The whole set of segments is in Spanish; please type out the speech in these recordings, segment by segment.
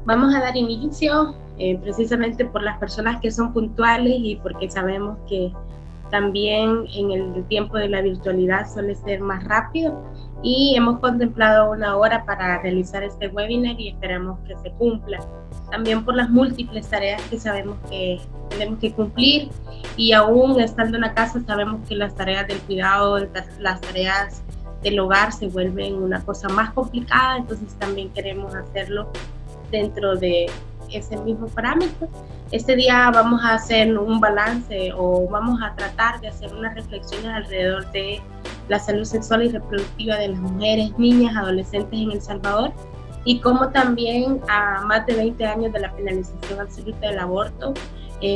Vamos a dar inicio precisamente por las personas que son puntuales y porque sabemos que también en el tiempo de la virtualidad suele ser más rápido, y hemos contemplado 1 hora para realizar este webinar y esperamos que se cumpla. También por las múltiples tareas que sabemos que tenemos que cumplir, y aún estando en la casa sabemos que las tareas del cuidado, las tareas del hogar se vuelven una cosa más complicada, entonces también queremos hacerlo dentro de ese mismo parámetro. Este día vamos a hacer un balance, o vamos a tratar de hacer unas reflexiones alrededor de la salud sexual y reproductiva de las mujeres, niñas, adolescentes en El Salvador, y cómo también a más de 20 años de la penalización absoluta del aborto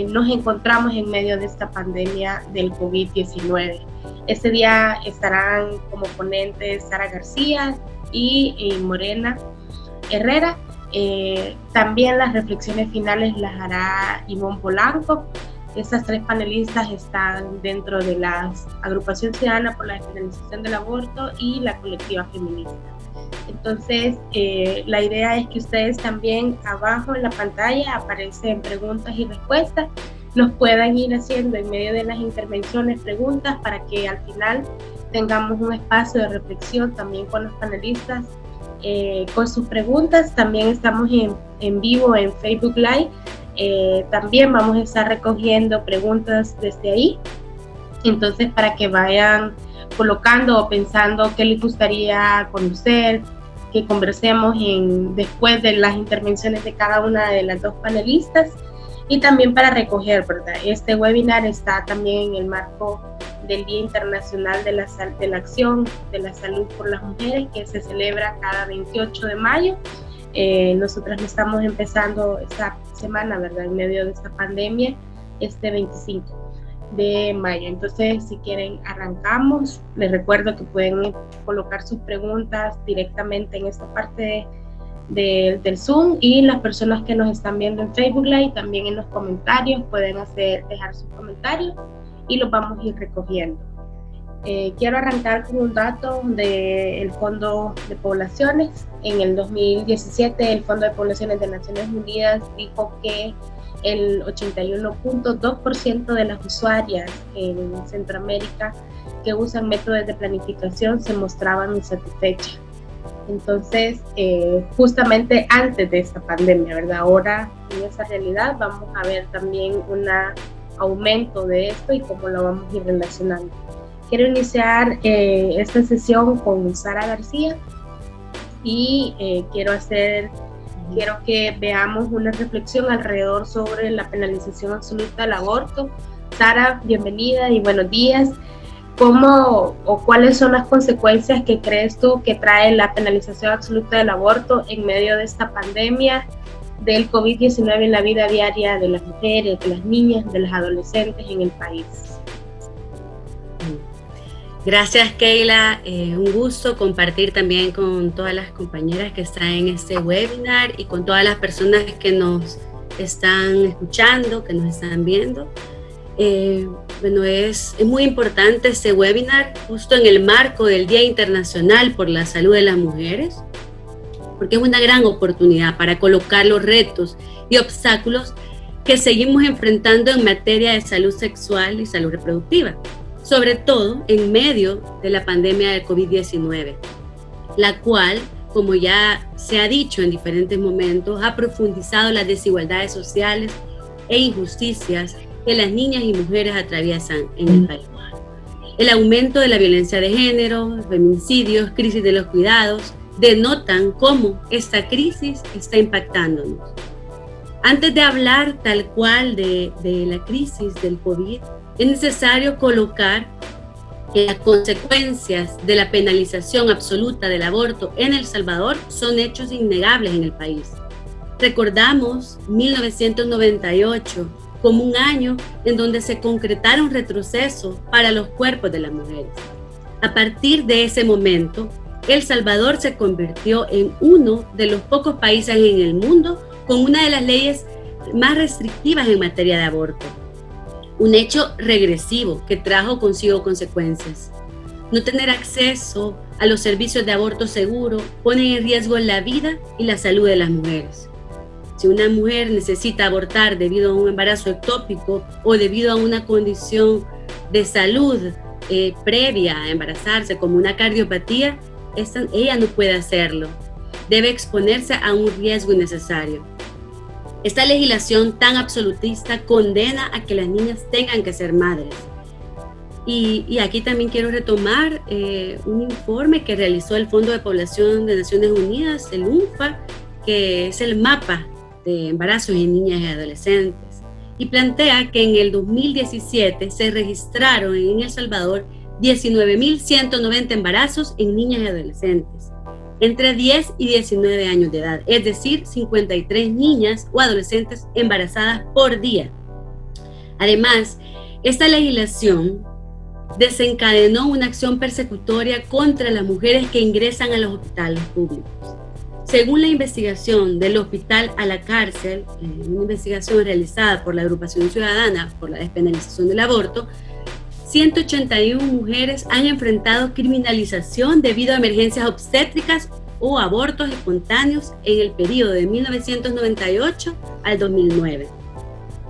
nos encontramos en medio de esta pandemia del COVID-19. Este día estarán como ponentes Sara García y Morena Herrera. También las reflexiones finales las hará Ivonne Polanco. Estas 3 panelistas están dentro de la Agrupación Ciudadana por la Despenalización del Aborto y la Colectiva Feminista. Entonces, la idea es que ustedes también abajo en la pantalla aparecen preguntas y respuestas, nos puedan ir haciendo en medio de las intervenciones preguntas para que al final tengamos un espacio de reflexión también con los panelistas con sus preguntas. También estamos en vivo en Facebook Live, también vamos a estar recogiendo preguntas desde ahí, entonces para que vayan colocando o pensando qué les gustaría conocer, que conversemos después de las intervenciones de cada una de las 2 panelistas, y también para recoger, ¿verdad? Este webinar está también en el marco del Día Internacional de la Acción de la Salud por las Mujeres, que se celebra cada 28 de mayo. Nosotros estamos empezando esta semana, ¿verdad?, en medio de esta pandemia, este 25 de mayo. Entonces, si quieren, arrancamos. Les recuerdo que pueden colocar sus preguntas directamente en esta parte del Zoom, y las personas que nos están viendo en Facebook Live también en los comentarios pueden dejar sus comentarios y los vamos a ir recogiendo. Quiero arrancar con un dato del Fondo de Poblaciones. En el 2017 el Fondo de Poblaciones de Naciones Unidas dijo que el 81.2% de las usuarias en Centroamérica que usan métodos de planificación se mostraban insatisfechas. Entonces, justamente antes de esta pandemia, ¿verdad? Ahora, en esa realidad, vamos a ver también un aumento de esto y cómo lo vamos a ir relacionando. Quiero iniciar esta sesión con Sara García y quiero que veamos una reflexión alrededor sobre la penalización absoluta del aborto. Sara, bienvenida y buenos días. ¿Cómo o cuáles son las consecuencias que crees tú que trae la penalización absoluta del aborto en medio de esta pandemia del COVID-19 en la vida diaria de las mujeres, de las niñas, de las adolescentes en el país? Gracias, Keila. Un gusto compartir también con todas las compañeras que están en este webinar y con todas las personas que nos están escuchando, que nos están viendo. Bueno, es muy importante este webinar justo en el marco del Día Internacional por la Salud de las Mujeres, porque es una gran oportunidad para colocar los retos y obstáculos que seguimos enfrentando en materia de salud sexual y salud reproductiva, sobre todo en medio de la pandemia del COVID-19, la cual, como ya se ha dicho en diferentes momentos, ha profundizado las desigualdades sociales e injusticias que las niñas y mujeres atraviesan en el país. El aumento de la violencia de género, feminicidios, crisis de los cuidados, denotan cómo esta crisis está impactándonos. Antes de hablar tal cual de la crisis del COVID, es necesario colocar que las consecuencias de la penalización absoluta del aborto en El Salvador son hechos innegables en el país. Recordamos 1998 como un año en donde se concretaron retrocesos para los cuerpos de las mujeres. A partir de ese momento, El Salvador se convirtió en uno de los pocos países en el mundo con una de las leyes más restrictivas en materia de aborto. Un hecho regresivo que trajo consigo consecuencias. No tener acceso a los servicios de aborto seguro pone en riesgo la vida y la salud de las mujeres. Si una mujer necesita abortar debido a un embarazo ectópico o debido a una condición de salud previa a embarazarse, como una cardiopatía, ella no puede hacerlo. Debe exponerse a un riesgo innecesario. Esta legislación tan absolutista condena a que las niñas tengan que ser madres. Y aquí también quiero retomar un informe que realizó el Fondo de Población de Naciones Unidas, el UNFPA, que es el mapa de embarazos en niñas y adolescentes, y plantea que en el 2017 se registraron en El Salvador 19.190 embarazos en niñas y adolescentes entre 10 y 19 años de edad, es decir, 53 niñas o adolescentes embarazadas por día. Además, esta legislación desencadenó una acción persecutoria contra las mujeres que ingresan a los hospitales públicos. Según la investigación del Hospital a la Cárcel, una investigación realizada por la Agrupación Ciudadana por la Despenalización del Aborto, 181 mujeres han enfrentado criminalización debido a emergencias obstétricas o abortos espontáneos en el periodo de 1998 al 2009.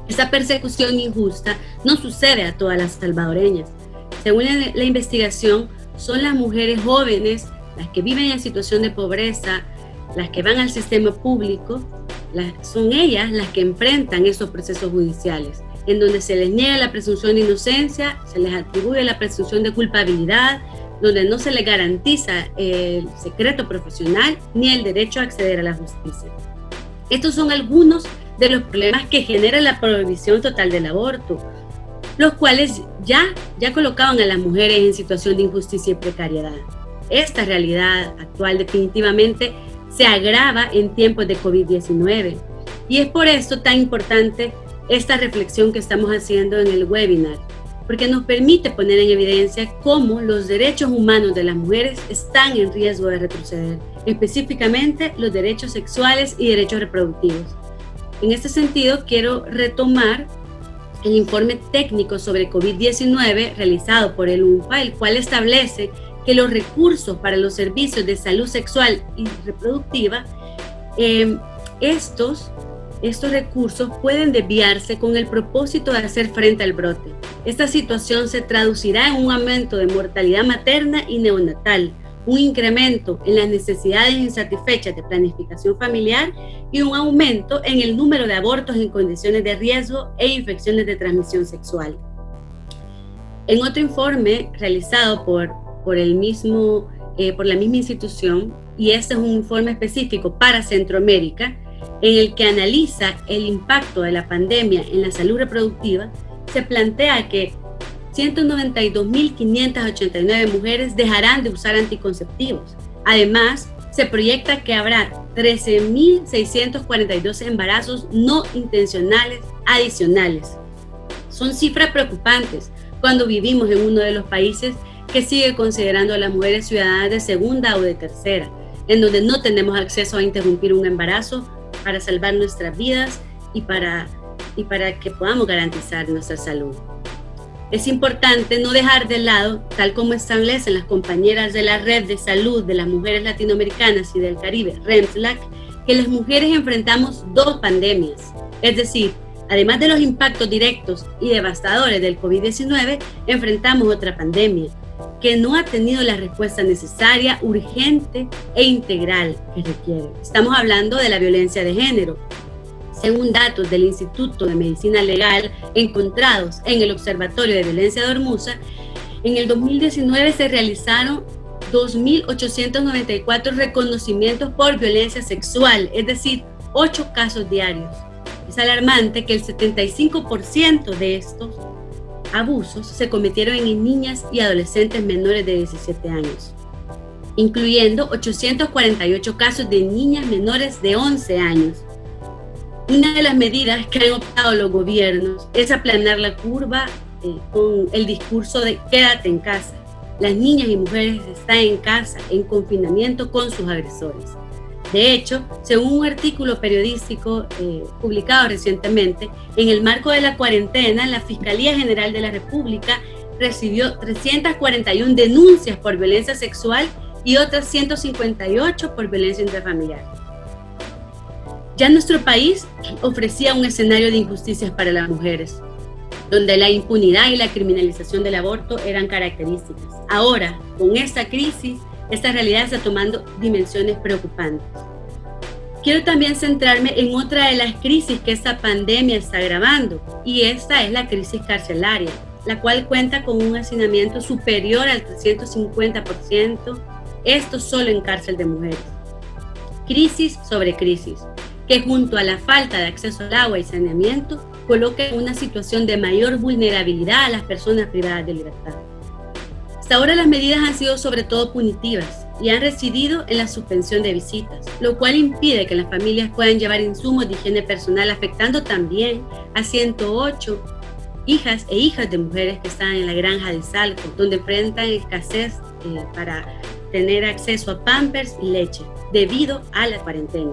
Esta persecución injusta no sucede a todas las salvadoreñas. Según la investigación, son las mujeres jóvenes las que viven en situación de pobreza, las que van al sistema público, son ellas las que enfrentan esos procesos judiciales, en donde se les niega la presunción de inocencia, se les atribuye la presunción de culpabilidad, donde no se les garantiza el secreto profesional ni el derecho a acceder a la justicia. Estos son algunos de los problemas que genera la prohibición total del aborto, los cuales ya colocaban a las mujeres en situación de injusticia y precariedad. Esta realidad actual definitivamente se agrava en tiempos de COVID-19 y es por esto tan importante esta reflexión que estamos haciendo en el webinar, porque nos permite poner en evidencia cómo los derechos humanos de las mujeres están en riesgo de retroceder, específicamente los derechos sexuales y derechos reproductivos. En este sentido, quiero retomar el informe técnico sobre COVID-19 realizado por el UNFPA, el cual establece que los recursos para los servicios de salud sexual y reproductiva, estos recursos pueden desviarse con el propósito de hacer frente al brote. Esta situación se traducirá en un aumento de mortalidad materna y neonatal, un incremento en las necesidades insatisfechas de planificación familiar y un aumento en el número de abortos en condiciones de riesgo e infecciones de transmisión sexual. En otro informe realizado por la misma institución, y este es un informe específico para Centroamérica, en el que analiza el impacto de la pandemia en la salud reproductiva, se plantea que 192.589 mujeres dejarán de usar anticonceptivos. Además, se proyecta que habrá 13.642 embarazos no intencionales adicionales. Son cifras preocupantes cuando vivimos en uno de los países que sigue considerando a las mujeres ciudadanas de segunda o de tercera, en donde no tenemos acceso a interrumpir un embarazo para salvar nuestras vidas y para que podamos garantizar nuestra salud. Es importante no dejar de lado, tal como establecen las compañeras de la Red de Salud de las Mujeres Latinoamericanas y del Caribe, REMSLAC, que las mujeres enfrentamos dos pandemias. Es decir, además de los impactos directos y devastadores del COVID-19, enfrentamos otra pandemia que no ha tenido la respuesta necesaria, urgente e integral que requiere. Estamos hablando de la violencia de género. Según datos del Instituto de Medicina Legal encontrados en el Observatorio de Violencia de Hormuza, en el 2019 se realizaron 2.894 reconocimientos por violencia sexual, es decir, 8 casos diarios. Es alarmante que el 75% de estos abusos se cometieron en niñas y adolescentes menores de 17 años, incluyendo 848 casos de niñas menores de 11 años. Una de las medidas que han optado los gobiernos es aplanar la curva con el discurso de quédate en casa. Las niñas y mujeres están en casa, en confinamiento con sus agresores. De hecho, según un artículo periodístico publicado recientemente, en el marco de la cuarentena, la Fiscalía General de la República recibió 341 denuncias por violencia sexual y otras 158 por violencia intrafamiliar. Ya nuestro país ofrecía un escenario de injusticias para las mujeres, donde la impunidad y la criminalización del aborto eran características. Ahora, con esta crisis, esta realidad está tomando dimensiones preocupantes. Quiero también centrarme en otra de las crisis que esta pandemia está agravando, y esta es la crisis carcelaria, la cual cuenta con un hacinamiento superior al 350%, esto solo en cárcel de mujeres. Crisis sobre crisis, que junto a la falta de acceso al agua y saneamiento, coloca en una situación de mayor vulnerabilidad a las personas privadas de libertad. Hasta ahora las medidas han sido sobre todo punitivas y han residido en la suspensión de visitas, lo cual impide que las familias puedan llevar insumos de higiene personal, afectando también a 108 hijas e hijas de mujeres que están en la granja de Salco, donde enfrentan escasez para tener acceso a pampers y leche, debido a la cuarentena.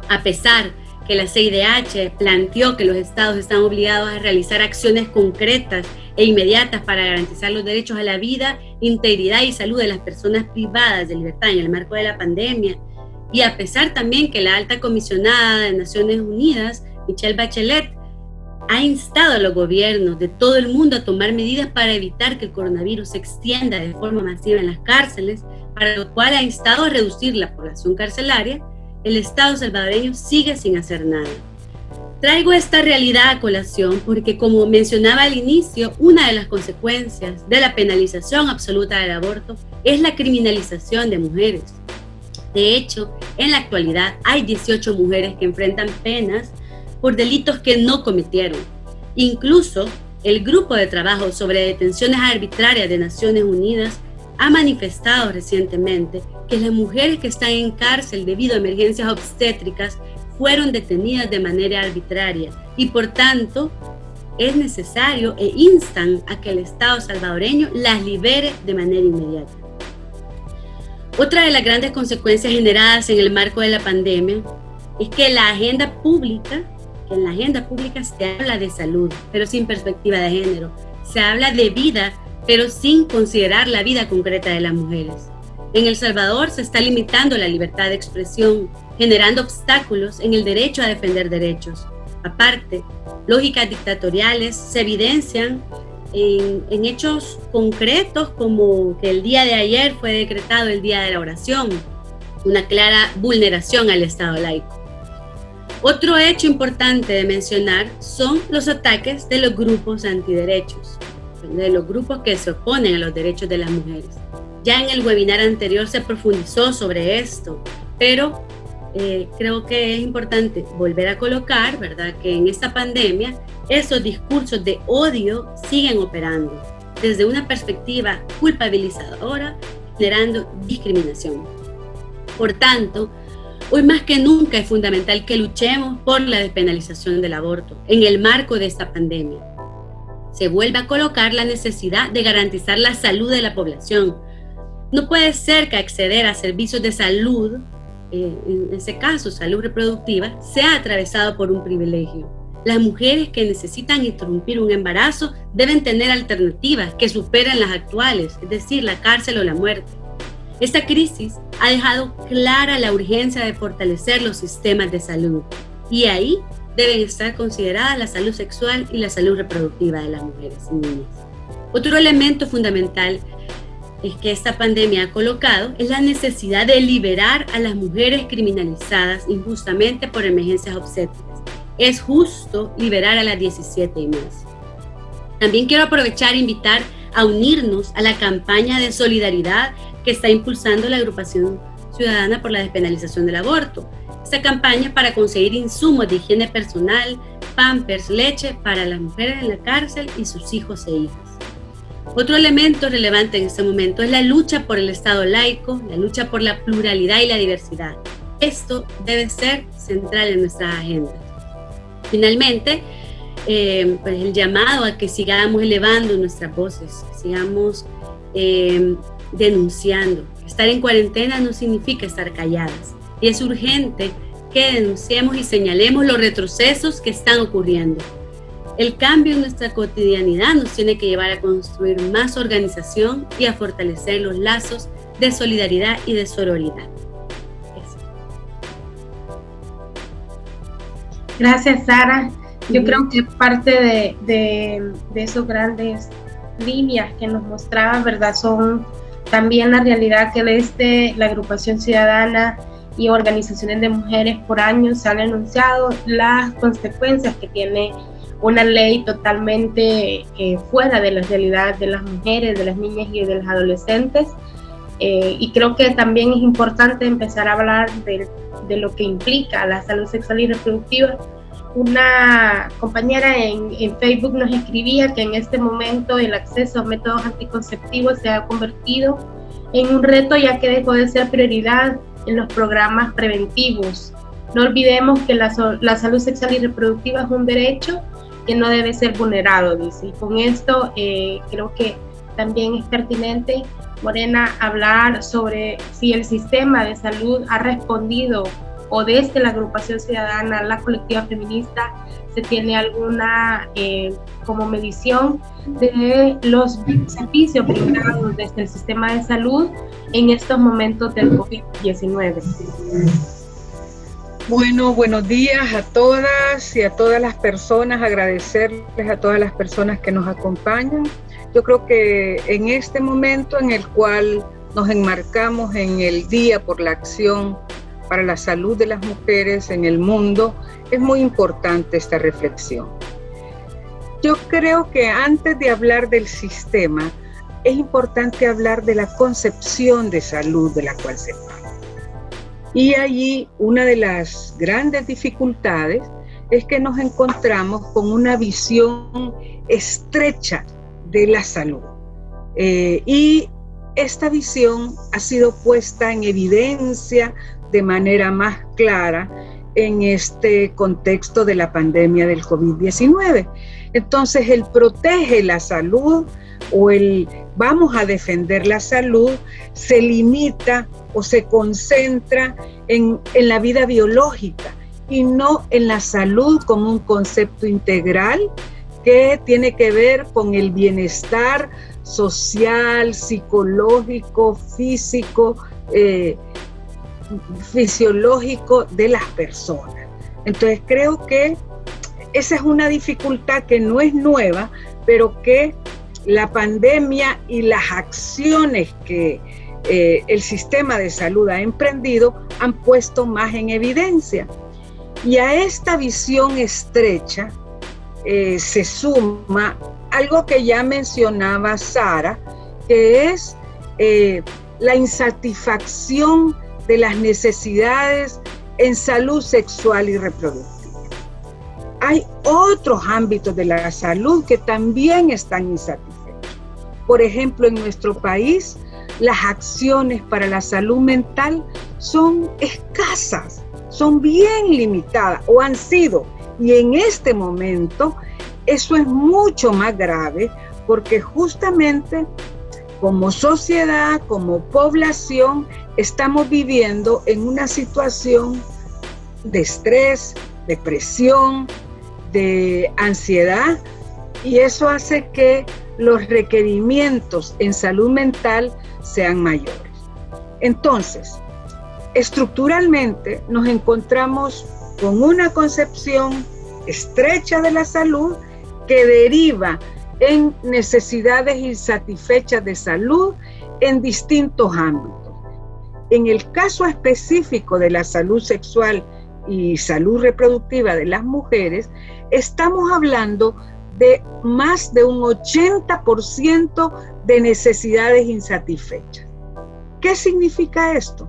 A pesar que la CIDH planteó que los estados están obligados a realizar acciones concretas e inmediatas para garantizar los derechos a la vida, integridad y salud de las personas privadas de libertad en el marco de la pandemia, y a pesar también que la alta comisionada de Naciones Unidas, Michelle Bachelet, ha instado a los gobiernos de todo el mundo a tomar medidas para evitar que el coronavirus se extienda de forma masiva en las cárceles, para lo cual ha instado a reducir la población carcelaria, el Estado salvadoreño sigue sin hacer nada. Traigo esta realidad a colación porque, como mencionaba al inicio, una de las consecuencias de la penalización absoluta del aborto es la criminalización de mujeres. De hecho, en la actualidad hay 18 mujeres que enfrentan penas por delitos que no cometieron. Incluso, el Grupo de Trabajo sobre Detenciones Arbitrarias de Naciones Unidas ha manifestado recientemente que las mujeres que están en cárcel debido a emergencias obstétricas fueron detenidas de manera arbitraria y por tanto es necesario e instan a que el Estado salvadoreño las libere de manera inmediata. Otra de las grandes consecuencias generadas en el marco de la pandemia es que en la agenda pública se habla de salud, pero sin perspectiva de género. Se habla de vida, pero sin considerar la vida concreta de las mujeres. En El Salvador se está limitando la libertad de expresión, generando obstáculos en el derecho a defender derechos. Aparte, lógicas dictatoriales se evidencian en hechos concretos, como que el día de ayer fue decretado el Día de la Oración, una clara vulneración al Estado laico. Otro hecho importante de mencionar son los ataques de los grupos antiderechos, de los grupos que se oponen a los derechos de las mujeres. Ya en el webinar anterior se profundizó sobre esto, pero creo que es importante volver a colocar, ¿verdad?, que en esta pandemia esos discursos de odio siguen operando desde una perspectiva culpabilizadora, generando discriminación. Por tanto, hoy más que nunca es fundamental que luchemos por la despenalización del aborto en el marco de esta pandemia. Se vuelve a colocar la necesidad de garantizar la salud de la población. No puede ser que acceder a servicios de salud, en ese caso salud reproductiva, sea atravesado por un privilegio. Las mujeres que necesitan interrumpir un embarazo deben tener alternativas que superen las actuales, es decir, la cárcel o la muerte. Esta crisis ha dejado clara la urgencia de fortalecer los sistemas de salud, y ahí deben estar consideradas la salud sexual y la salud reproductiva de las mujeres y niñas. Otro elemento fundamental es que esta pandemia ha colocado es la necesidad de liberar a las mujeres criminalizadas injustamente por emergencias obstétricas. Es justo liberar a las 17 y más. También quiero aprovechar e invitar a unirnos a la campaña de solidaridad que está impulsando la Agrupación Ciudadana por la Despenalización del Aborto. Esta campaña es para conseguir insumos de higiene personal, pampers, leche para las mujeres en la cárcel y sus hijos e hijas. Otro elemento relevante en este momento es la lucha por el Estado laico, la lucha por la pluralidad y la diversidad. Esto debe ser central en nuestra agenda. Finalmente, pues el llamado a que sigamos elevando nuestras voces, que sigamos denunciando. Estar en cuarentena no significa estar calladas, y es urgente que denunciemos y señalemos los retrocesos que están ocurriendo. El cambio en nuestra cotidianidad nos tiene que llevar a construir más organización y a fortalecer los lazos de solidaridad y de sororidad. Gracias, Sara. Yo creo que parte de esos grandes líneas que nos mostraba, ¿verdad?, son también la realidad que desde la agrupación ciudadana y organizaciones de mujeres por años se han enunciado las consecuencias que tiene una ley totalmente fuera de la realidad de las mujeres, de las niñas y de los adolescentes. Y creo que también es importante empezar a hablar de lo que implica la salud sexual y reproductiva. Una compañera en Facebook nos escribía que en este momento el acceso a métodos anticonceptivos se ha convertido en un reto, ya que dejó de ser prioridad en los programas preventivos. No olvidemos que la salud sexual y reproductiva es un derecho que no debe ser vulnerado, dice. Y con esto creo que también es pertinente, Morena, hablar sobre si el sistema de salud ha respondido, o desde la agrupación ciudadana, la colectiva feminista, se tiene alguna como medición de los servicios brindados desde el sistema de salud en estos momentos del COVID-19. Bueno, buenos días a todas y a todas las personas, agradecerles a todas las personas que nos acompañan. Yo creo que en este momento en el cual nos enmarcamos en el Día por la Acción para la Salud de las Mujeres en el mundo, es muy importante esta reflexión. Yo creo que antes de hablar del sistema, es importante hablar de la concepción de salud de la cual se parte. Y allí una de las grandes dificultades es que nos encontramos con una visión estrecha de la salud. Y esta visión ha sido puesta en evidencia de manera más clara en este contexto de la pandemia del COVID-19. Entonces, el protege la salud o el vamos a defender la salud se limita o se concentra en la vida biológica y no en la salud como un concepto integral que tiene que ver con el bienestar social, psicológico, físico, fisiológico de las personas. Entonces creo que esa es una dificultad que no es nueva, pero que la pandemia y las acciones que el sistema de salud ha emprendido han puesto más en evidencia. Y a esta visión estrecha se suma algo que ya mencionaba Sara, que es la insatisfacción de las necesidades en salud sexual y reproductiva. Hay otros ámbitos de la salud que también están insatisfechos. Por ejemplo, en nuestro país, las acciones para la salud mental son escasas, son bien limitadas o han sido. Y en este momento eso es mucho más grave porque justamente como sociedad, como población, estamos viviendo en una situación de estrés, depresión, de ansiedad, y eso hace que los requerimientos en salud mental sean mayores. Entonces, estructuralmente nos encontramos con una concepción estrecha de la salud que deriva en necesidades insatisfechas de salud en distintos ámbitos. En el caso específico de la salud sexual y salud reproductiva de las mujeres, estamos hablando de más de un 80% de necesidades insatisfechas. ¿Qué significa esto?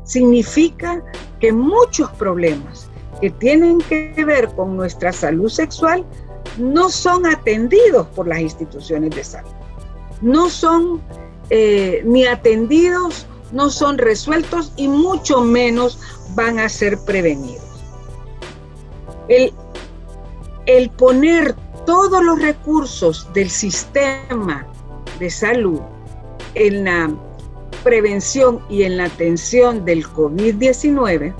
Significa que muchos problemas que tienen que ver con nuestra salud sexual no son atendidos por las instituciones de salud. No son ni atendidos, no son resueltos y mucho menos van a ser prevenidos. El poner todos los recursos del sistema de salud en la prevención y en la atención del COVID-19,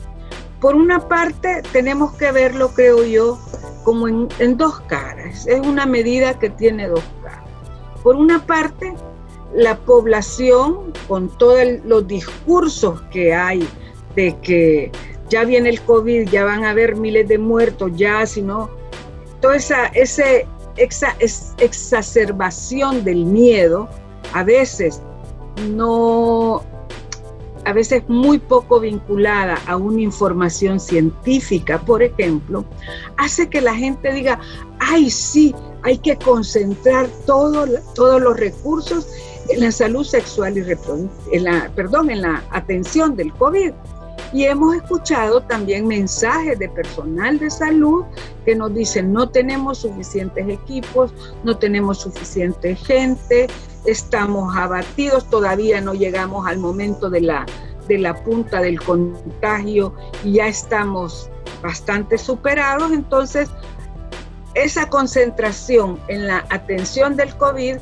por una parte tenemos que verlo, creo yo, como en dos caras. Es una medida que tiene dos caras. Por una parte, la población, con todos los discursos que hay de que ya viene el COVID, ya van a haber miles de muertos, ya, sino toda esa exacerbación del miedo, a veces muy poco vinculada a una información científica, por ejemplo, hace que la gente diga, ay, sí, hay que concentrar todos los recursos en la salud sexual y reproductiva, en la atención del COVID. Y hemos escuchado también mensajes de personal de salud que nos dicen, no tenemos suficientes equipos, no tenemos suficiente gente, estamos abatidos, todavía no llegamos al momento de la punta del contagio y ya estamos bastante superados. Entonces, esa concentración en la atención del COVID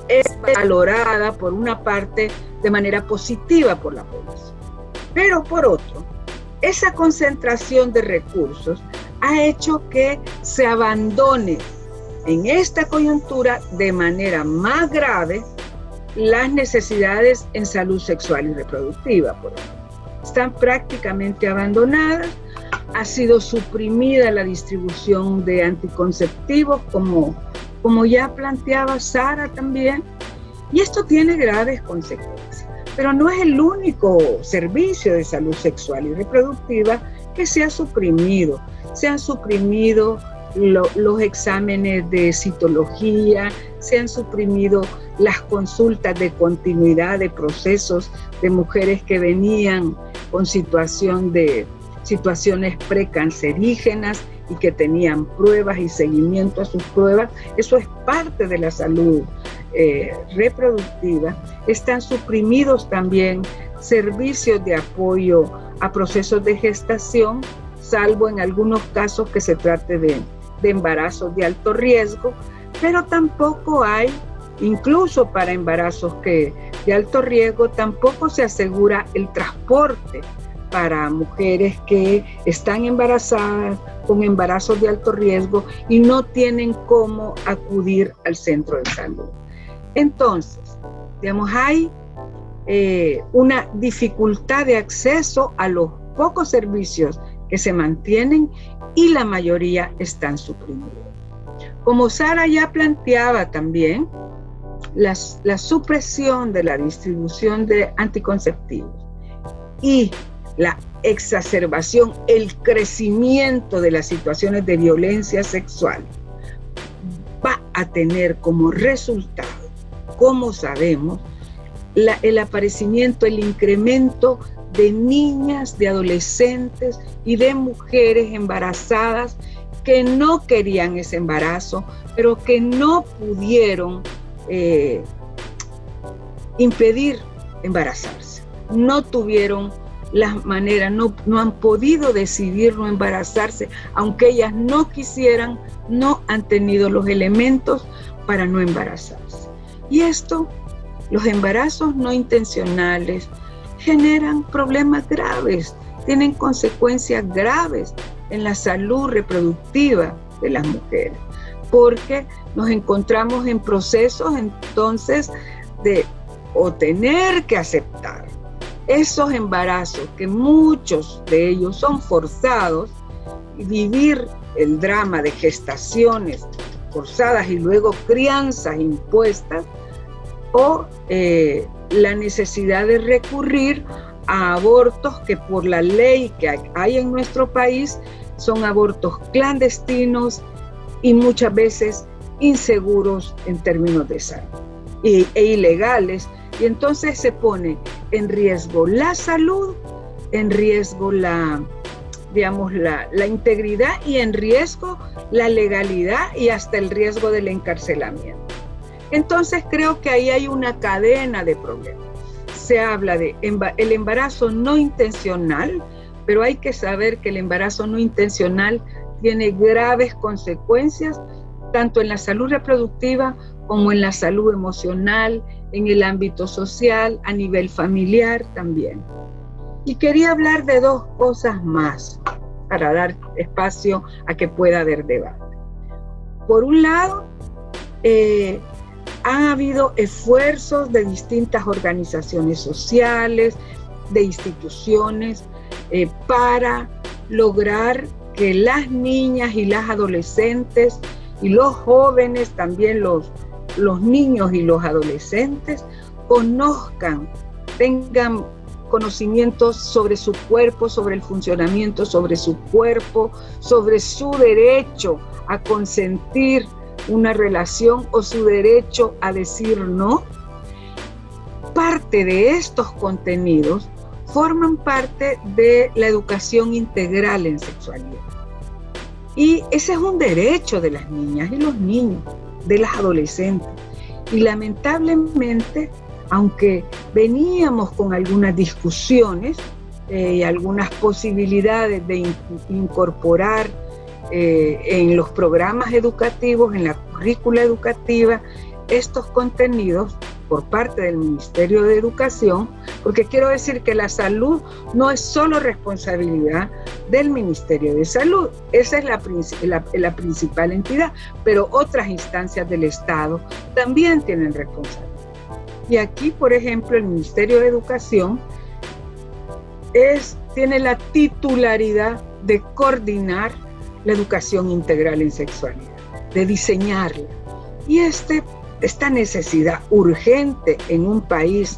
es valorada por una parte de manera positiva por la población. Pero por otro, esa concentración de recursos ha hecho que se abandone en esta coyuntura de manera más grave las necesidades en salud sexual y reproductiva. Por ejemplo, están prácticamente abandonadas, ha sido suprimida la distribución de anticonceptivos, como ya planteaba Sara también, y esto tiene graves consecuencias. Pero no es el único servicio de salud sexual y reproductiva que se ha suprimido. Se han suprimido los exámenes de citología, se han suprimido las consultas de continuidad de procesos de mujeres que venían con situaciones precancerígenas y que tenían pruebas y seguimiento a sus pruebas. Eso es parte de la salud reproductiva. Están suprimidos también servicios de apoyo a procesos de gestación, salvo en algunos casos que se trate de embarazos de alto riesgo, pero tampoco hay, incluso para embarazos de alto riesgo, tampoco se asegura el transporte para mujeres que están embarazadas con embarazos de alto riesgo y no tienen cómo acudir al centro de salud. Entonces, hay una dificultad de acceso a los pocos servicios que se mantienen y la mayoría están suprimidos. Como Sara ya planteaba también, la supresión de la distribución de anticonceptivos y la exacerbación, el crecimiento de las situaciones de violencia sexual va a tener como resultado, como sabemos, el aparecimiento, el incremento de niñas, de adolescentes y de mujeres embarazadas que no querían ese embarazo, pero que no pudieron impedir embarazarse. No tuvieron las maneras, no han podido decidir no embarazarse, aunque ellas no quisieran, no han tenido los elementos para no embarazarse. Y esto, los embarazos no intencionales, generan problemas graves, tienen consecuencias graves en la salud reproductiva de las mujeres, porque nos encontramos en procesos entonces de tener que aceptar esos embarazos, que muchos de ellos son forzados, y vivir el drama de gestaciones forzadas y luego crianzas impuestas, o la necesidad de recurrir a abortos que por la ley que hay en nuestro país son abortos clandestinos y muchas veces inseguros en términos de salud e ilegales, y entonces se pone en riesgo la salud, en riesgo la integridad y en riesgo la legalidad y hasta el riesgo del encarcelamiento. Entonces creo que ahí hay una cadena de problemas. Se habla de el embarazo no intencional, pero hay que saber que el embarazo no intencional tiene graves consecuencias, tanto en la salud reproductiva como en la salud emocional, en el ámbito social, a nivel familiar también. Y quería hablar de dos cosas más para dar espacio a que pueda haber debate. Por un lado, han habido esfuerzos de distintas organizaciones sociales, de instituciones, para lograr que las niñas y las adolescentes y los jóvenes, también los niños y los adolescentes, conozcan, tengan conocimientos sobre su cuerpo, sobre el funcionamiento, sobre su cuerpo, sobre su derecho a consentir una relación o su derecho a decir no. Parte de estos contenidos forman parte de la educación integral en sexualidad. Y ese es un derecho de las niñas y los niños, de las adolescentes. Y lamentablemente, aunque veníamos con algunas discusiones y algunas posibilidades de incorporar en los programas educativos, en la currícula educativa, estos contenidos por parte del Ministerio de Educación, porque quiero decir que la salud no es solo responsabilidad del Ministerio de Salud, esa es la principal entidad, pero otras instancias del Estado también tienen responsabilidad. Y aquí, por ejemplo, el Ministerio de Educación tiene la titularidad de coordinar la educación integral en sexualidad, de diseñarla. Y esta necesidad urgente en un país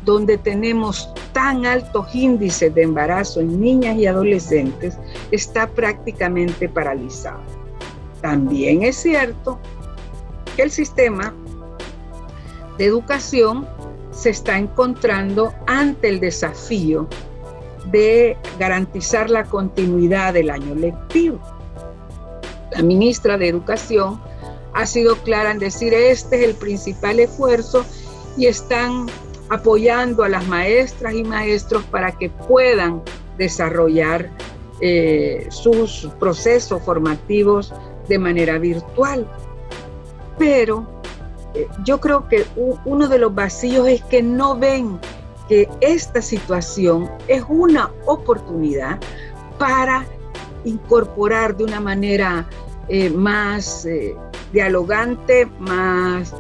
donde tenemos tan altos índices de embarazo en niñas y adolescentes está prácticamente paralizado. También es cierto que el sistema de educación se está encontrando ante el desafío de garantizar la continuidad del año lectivo. La ministra de Educación ha sido clara en decir este es el principal esfuerzo y están apoyando a las maestras y maestros para que puedan desarrollar sus procesos formativos de manera virtual. Pero yo creo que uno de los vacíos es que no ven que esta situación es una oportunidad para incorporar de una manera más dialogante, más,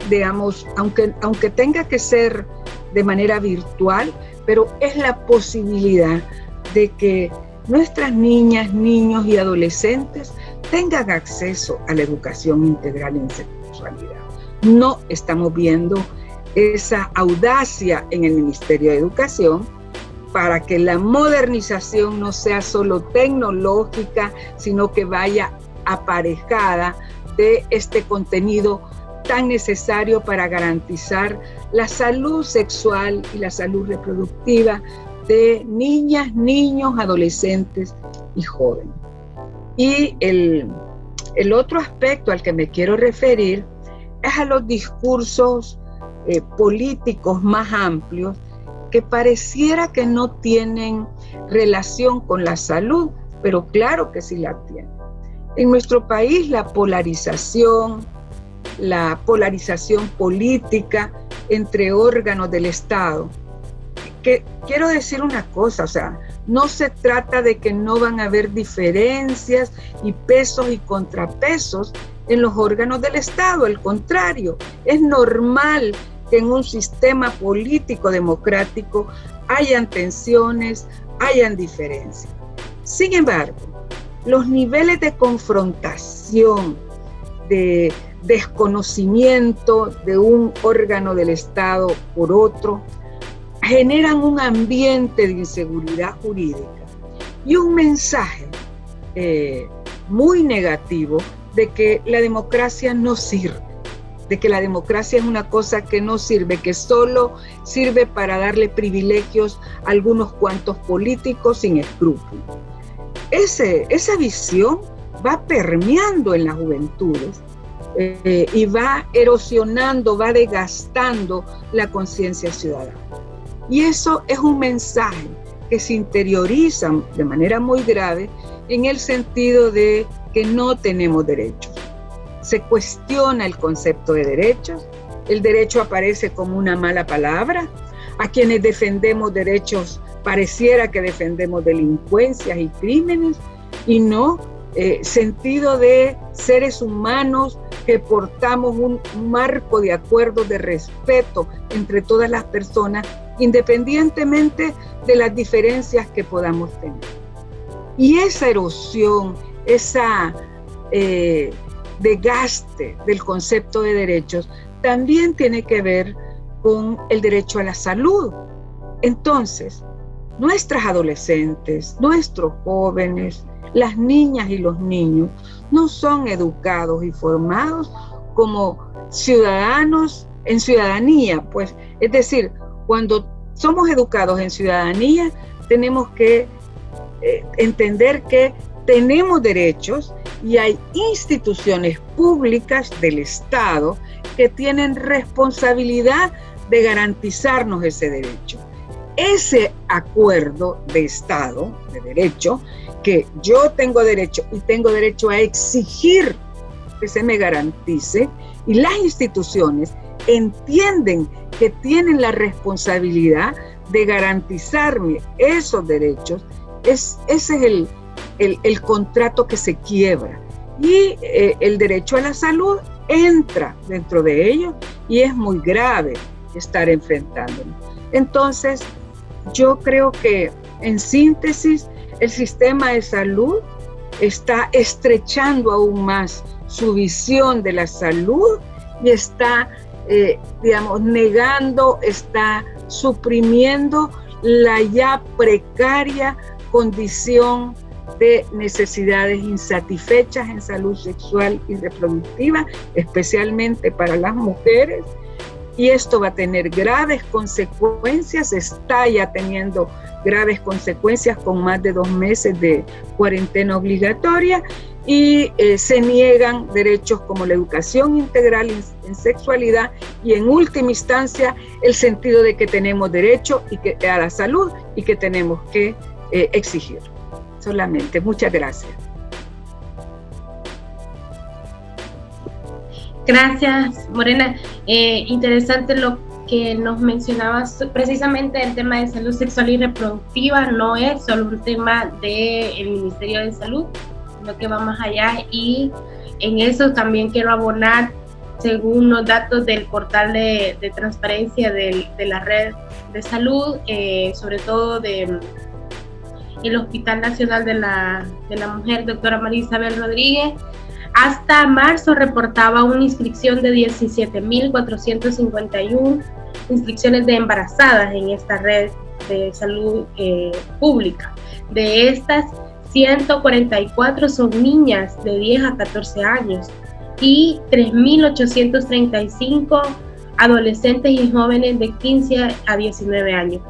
digamos, aunque tenga que ser de manera virtual, pero es la posibilidad de que nuestras niñas, niños y adolescentes tengan acceso a la educación integral en sexualidad. No estamos viendo esa audacia en el Ministerio de Educación para que la modernización no sea solo tecnológica, sino que vaya aparejada de este contenido tan necesario para garantizar la salud sexual y la salud reproductiva de niñas, niños, adolescentes y jóvenes. Y el otro aspecto al que me quiero referir es a los discursos políticos más amplios que pareciera que no tienen relación con la salud, pero claro que sí la tienen. En nuestro país la polarización política entre órganos del Estado, que quiero decir una cosa, o sea, no se trata de que no van a haber diferencias y pesos y contrapesos en los órganos del Estado, al contrario, es normal que en un sistema político democrático hayan tensiones, hayan diferencias. Sin embargo, los niveles de confrontación, de desconocimiento de un órgano del Estado por otro, generan un ambiente de inseguridad jurídica y un mensaje muy negativo de que la democracia no sirve, de que la democracia es una cosa que no sirve, que solo sirve para darle privilegios a algunos cuantos políticos sin escrúpulos. Esa visión va permeando en las juventudes y va erosionando, va desgastando la conciencia ciudadana. Y eso es un mensaje que se interioriza de manera muy grave en el sentido de que no tenemos derechos. Se cuestiona el concepto de derechos, el derecho aparece como una mala palabra, a quienes defendemos derechos pareciera que defendemos delincuencias y crímenes, y no sentido de seres humanos que portamos un marco de acuerdos de respeto entre todas las personas independientemente de las diferencias que podamos tener. Y esa erosión, esa desgaste del concepto de derechos también tiene que ver con el derecho a la salud. Entonces, nuestras adolescentes, nuestros jóvenes, las niñas y los niños no son educados y formados como ciudadanos en ciudadanía, pues, es decir, cuando somos educados en ciudadanía, tenemos que entender que tenemos derechos y hay instituciones públicas del Estado que tienen responsabilidad de garantizarnos ese derecho. Ese acuerdo de Estado, de derecho, que yo tengo derecho y tengo derecho a exigir que se me garantice, y las instituciones entienden que tienen la responsabilidad de garantizarme esos derechos, ese es el contrato que se quiebra. Y el derecho a la salud entra dentro de ello y es muy grave estar enfrentándolo. Entonces, yo creo que en síntesis, el sistema de salud está estrechando aún más su visión de la salud y está, negando, está suprimiendo la ya precaria condición de necesidades insatisfechas en salud sexual y reproductiva, especialmente para las mujeres. Y esto va a tener graves consecuencias, está ya teniendo graves consecuencias con más de 2 meses de cuarentena obligatoria, y se niegan derechos como la educación integral en sexualidad y en última instancia el sentido de que tenemos derecho a la salud y que tenemos que exigir. Solamente, muchas gracias. Gracias, Morena. Interesante lo que nos mencionabas, precisamente el tema de salud sexual y reproductiva no es solo un tema del Ministerio de Salud, sino que va más allá, y en eso también quiero abonar, según los datos del portal de transparencia de la red de salud, sobre todo del Hospital Nacional de la Mujer, doctora María Isabel Rodríguez. Hasta marzo reportaba una inscripción de 17.451 inscripciones de embarazadas en esta red de salud pública. De estas, 144 son niñas de 10 a 14 años y 3.835 adolescentes y jóvenes de 15 a 19 años.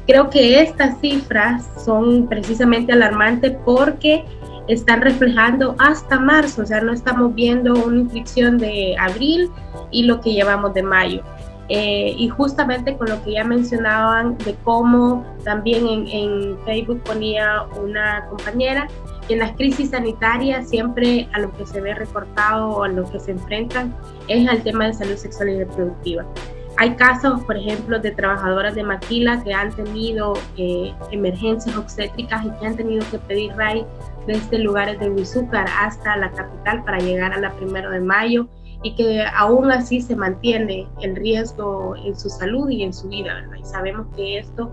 Creo que estas cifras son precisamente alarmantes porque están reflejando hasta marzo, o sea, no estamos viendo una inscripción de abril y lo que llevamos de mayo. Y justamente con lo que ya mencionaban de cómo también en Facebook ponía una compañera, que en las crisis sanitarias siempre a lo que se ve recortado o a lo que se enfrentan es al tema de salud sexual y reproductiva. Hay casos, por ejemplo, de trabajadoras de maquila que han tenido emergencias obstétricas y que han tenido que pedir RAI desde lugares de Huizúcar hasta la capital para llegar a la 1 de mayo, y que aún así se mantiene el riesgo en su salud y en su vida, ¿verdad? Y sabemos que esto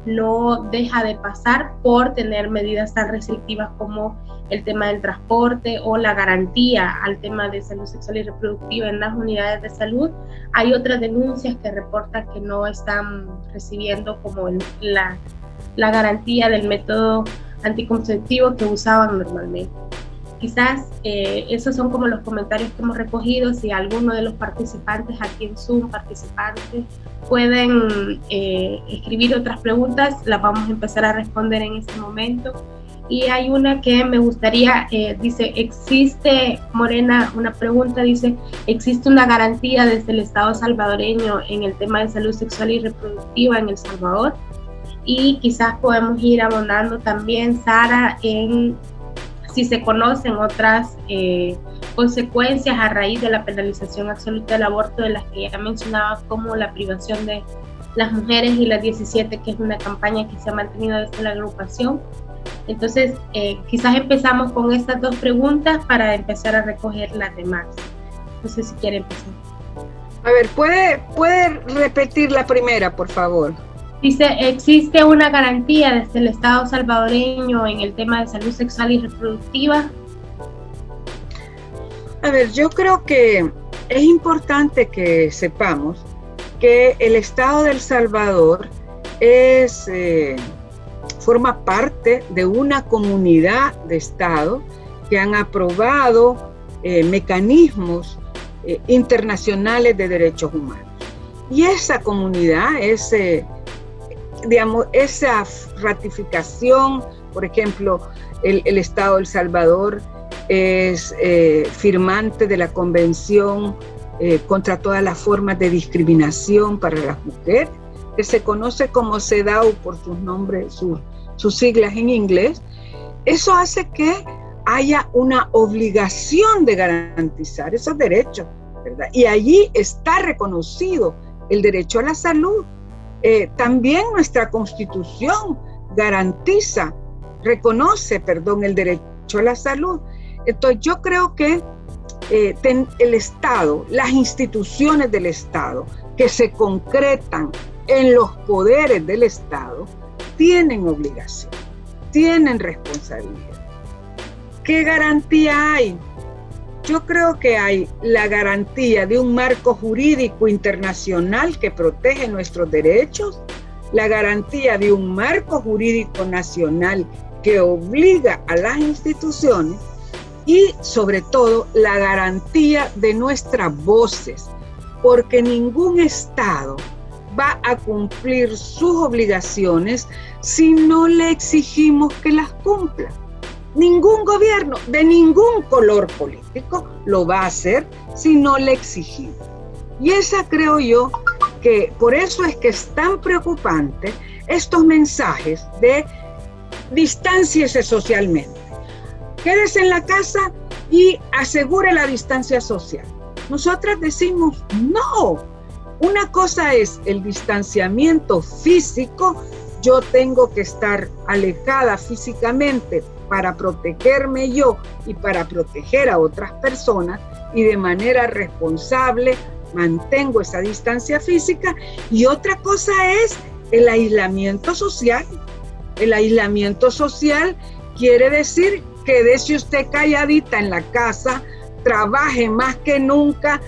no deja de pasar por tener medidas tan restrictivas como el tema del transporte o la garantía al tema de salud sexual y reproductiva en las unidades de salud. Hay otras denuncias que reportan que no están recibiendo como la garantía del método anticonceptivo que usaban normalmente. Quizás esos son como los comentarios que hemos recogido. Si alguno de los participantes aquí en Zoom, pueden escribir otras preguntas, las vamos a empezar a responder en este momento. Y hay una que me gustaría, dice, existe, Morena, una pregunta, dice, ¿existe una garantía desde el Estado salvadoreño en el tema de salud sexual y reproductiva en El Salvador? Y quizás podemos ir abondando también, Sara, en si se conocen otras consecuencias a raíz de la penalización absoluta del aborto, de las que ya mencionaba, como la privación de las mujeres y las 17, que es una campaña que se ha mantenido desde la agrupación. Entonces, quizás empezamos con estas 2 preguntas para empezar a recoger las demás. No sé si quiere empezar. A ver, ¿puede repetir la primera, por favor? Dice, ¿existe una garantía desde el Estado salvadoreño en el tema de salud sexual y reproductiva? A ver, yo creo que es importante que sepamos que el Estado de El Salvador forma parte de una comunidad de Estados que han aprobado mecanismos internacionales de derechos humanos. Y esa comunidad, esa ratificación, por ejemplo, el Estado de El Salvador es firmante de la Convención contra todas las formas de discriminación para las mujeres, que se conoce como CEDAW por sus nombres, sus siglas en inglés. Eso hace que haya una obligación de garantizar esos derechos, ¿verdad? Y allí está reconocido el derecho a la salud. También nuestra Constitución reconoce el derecho a la salud. Entonces yo creo que el Estado, las instituciones del Estado que se concretan en los poderes del Estado, tienen obligación, tienen responsabilidad. ¿Qué garantía hay? Yo creo que hay la garantía de un marco jurídico internacional que protege nuestros derechos, la garantía de un marco jurídico nacional que obliga a las instituciones y, sobre todo, la garantía de nuestras voces, porque ningún Estado va a cumplir sus obligaciones si no le exigimos que las cumpla. Ningún gobierno de ningún color político lo va a hacer si no le exigimos. Y esa creo yo que por eso es que es tan preocupante estos mensajes de distánciese socialmente. Quédese en la casa y asegure la distancia social. Nosotras decimos no. Una cosa es el distanciamiento físico. Yo tengo que estar alejada físicamente para protegerme yo y para proteger a otras personas, y de manera responsable mantengo esa distancia física. Y otra cosa es el aislamiento social. El aislamiento social quiere decir quédese usted calladita en la casa, trabaje más que nunca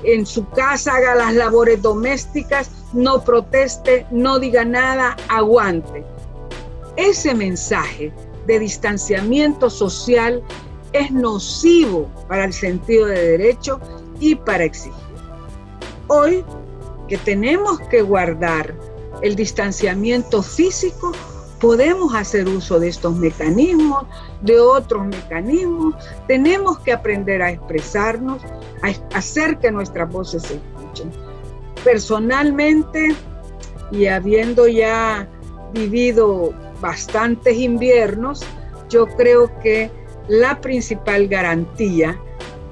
en su casa, haga las labores domésticas, no proteste, no diga nada, aguante. Ese mensaje de distanciamiento social es nocivo para el sentido de derecho y para exigir. Hoy que tenemos que guardar el distanciamiento físico, podemos hacer uso de estos mecanismos, de otros mecanismos. Tenemos que aprender a expresarnos, a hacer que nuestras voces se escuchen. Personalmente, y habiendo ya vivido bastantes inviernos, yo creo que la principal garantía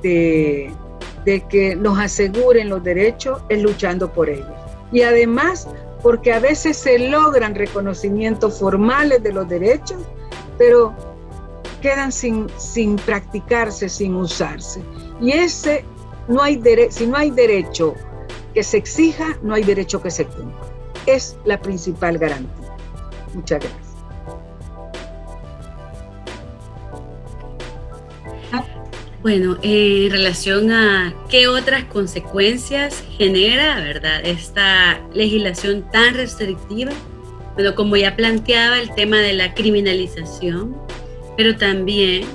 de que nos aseguren los derechos es luchando por ellos. Y además, porque a veces se logran reconocimientos formales de los derechos, pero quedan sin practicarse, sin usarse. Y si no hay derecho que se exija, no hay derecho que se cumpla. Es la principal garantía. Muchas gracias. Bueno, en relación a qué otras consecuencias genera, ¿verdad?, esta legislación tan restrictiva, bueno, como ya planteaba, el tema de la criminalización, pero también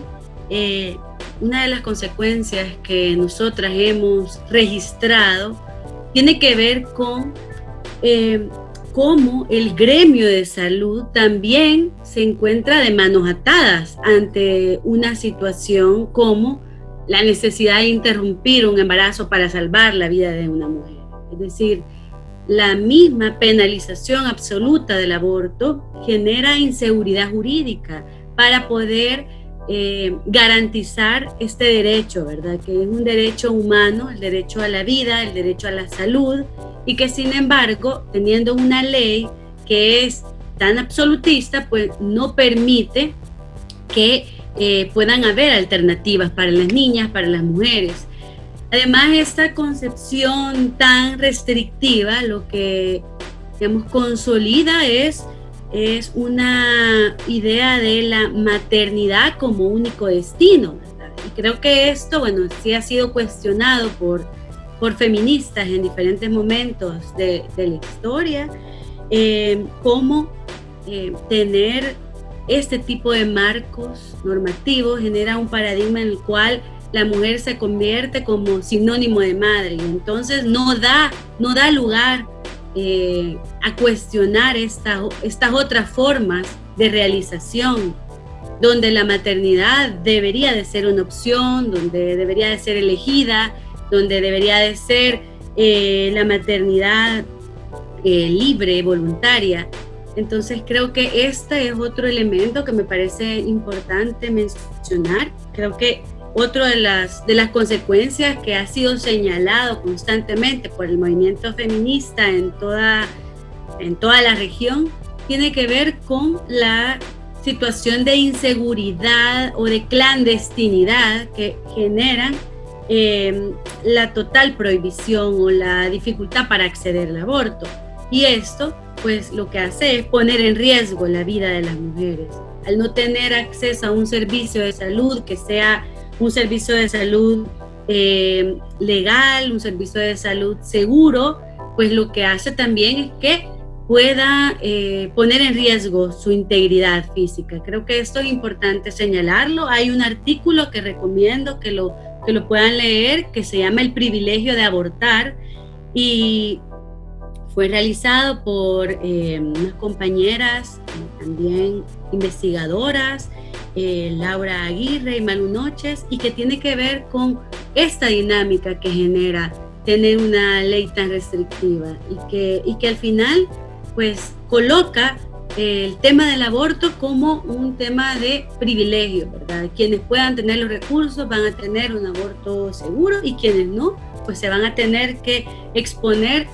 una de las consecuencias que nosotras hemos registrado tiene que ver con cómo el gremio de salud también se encuentra de manos atadas ante una situación como la necesidad de interrumpir un embarazo para salvar la vida de una mujer. Es decir, la misma penalización absoluta del aborto genera inseguridad jurídica para poder garantizar este derecho, ¿verdad?, que es un derecho humano, el derecho a la vida, el derecho a la salud, y que sin embargo, teniendo una ley que es tan absolutista, pues no permite que puedan haber alternativas para las niñas, para las mujeres. Además, esta concepción tan restrictiva lo que digamos, consolida es una idea de la maternidad como único destino, ¿verdad? Y creo que esto, bueno, sí ha sido cuestionado por feministas en diferentes momentos de la historia, cómo tener este tipo de marcos normativos genera un paradigma en el cual la mujer se convierte como sinónimo de madre, y entonces no da lugar a cuestionar estas otras formas de realización, donde la maternidad debería de ser una opción, donde debería de ser elegida, donde debería de ser la maternidad libre, voluntaria. Entonces creo que este es otro elemento que me parece importante mencionar. Creo que otra de las consecuencias que ha sido señalado constantemente por el movimiento feminista en toda la región tiene que ver con la situación de inseguridad o de clandestinidad que generan la total prohibición o la dificultad para acceder al aborto. Y esto, pues, lo que hace es poner en riesgo la vida de las mujeres. Al no tener acceso a un servicio de salud que sea un servicio de salud legal, un servicio de salud seguro, pues lo que hace también es que pueda poner en riesgo su integridad física. Creo que esto es importante señalarlo. Hay un artículo que recomiendo que lo puedan leer, que se llama El privilegio de abortar, y fue realizado por unas compañeras también investigadoras, Laura Aguirre y Malu Noches, y que tiene que ver con esta dinámica que genera tener una ley tan restrictiva y que al final pues coloca el tema del aborto como un tema de privilegio, ¿verdad? Quienes puedan tener los recursos van a tener un aborto seguro, y quienes no, pues se van a tener que exponer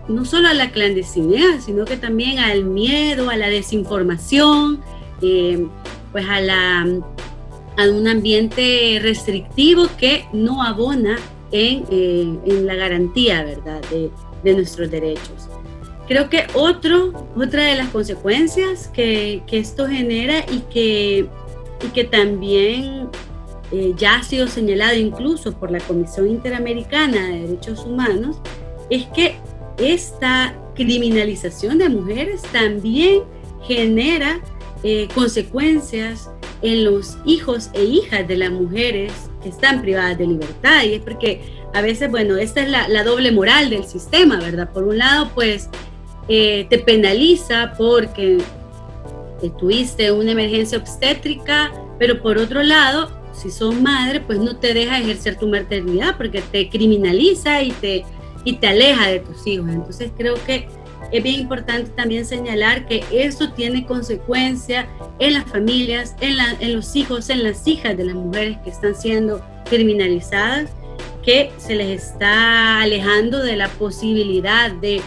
no solo a la clandestinidad, sino que también al miedo, a la desinformación, pues a un ambiente restrictivo que no abona en la garantía, ¿verdad?, de nuestros derechos. Creo que otra de las consecuencias que esto genera y que también ya ha sido señalado incluso por la Comisión Interamericana de Derechos Humanos es que esta criminalización de mujeres también genera consecuencias en los hijos e hijas de las mujeres que están privadas de libertad. Y es porque a veces, bueno, esta es la doble moral del sistema, ¿verdad? Por un lado, pues te penaliza porque tuviste una emergencia obstétrica, pero por otro lado, si sos madre, pues no te deja ejercer tu maternidad porque te criminaliza y te aleja de tus hijos. Entonces creo que es bien importante también señalar que esto tiene consecuencias en las familias, en los hijos, en las hijas de las mujeres que están siendo criminalizadas, que se les está alejando de la posibilidad de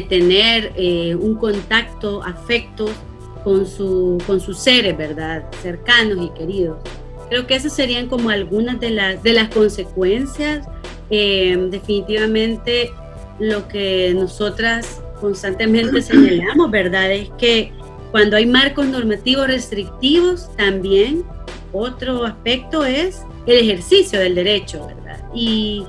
tener un contacto, afecto con sus seres, ¿verdad?, cercanos y queridos. Creo que esas serían como algunas de las consecuencias. Definitivamente lo que nosotras constantemente señalamos, ¿verdad?, es que cuando hay marcos normativos restrictivos, también otro aspecto es el ejercicio del derecho, ¿verdad? Y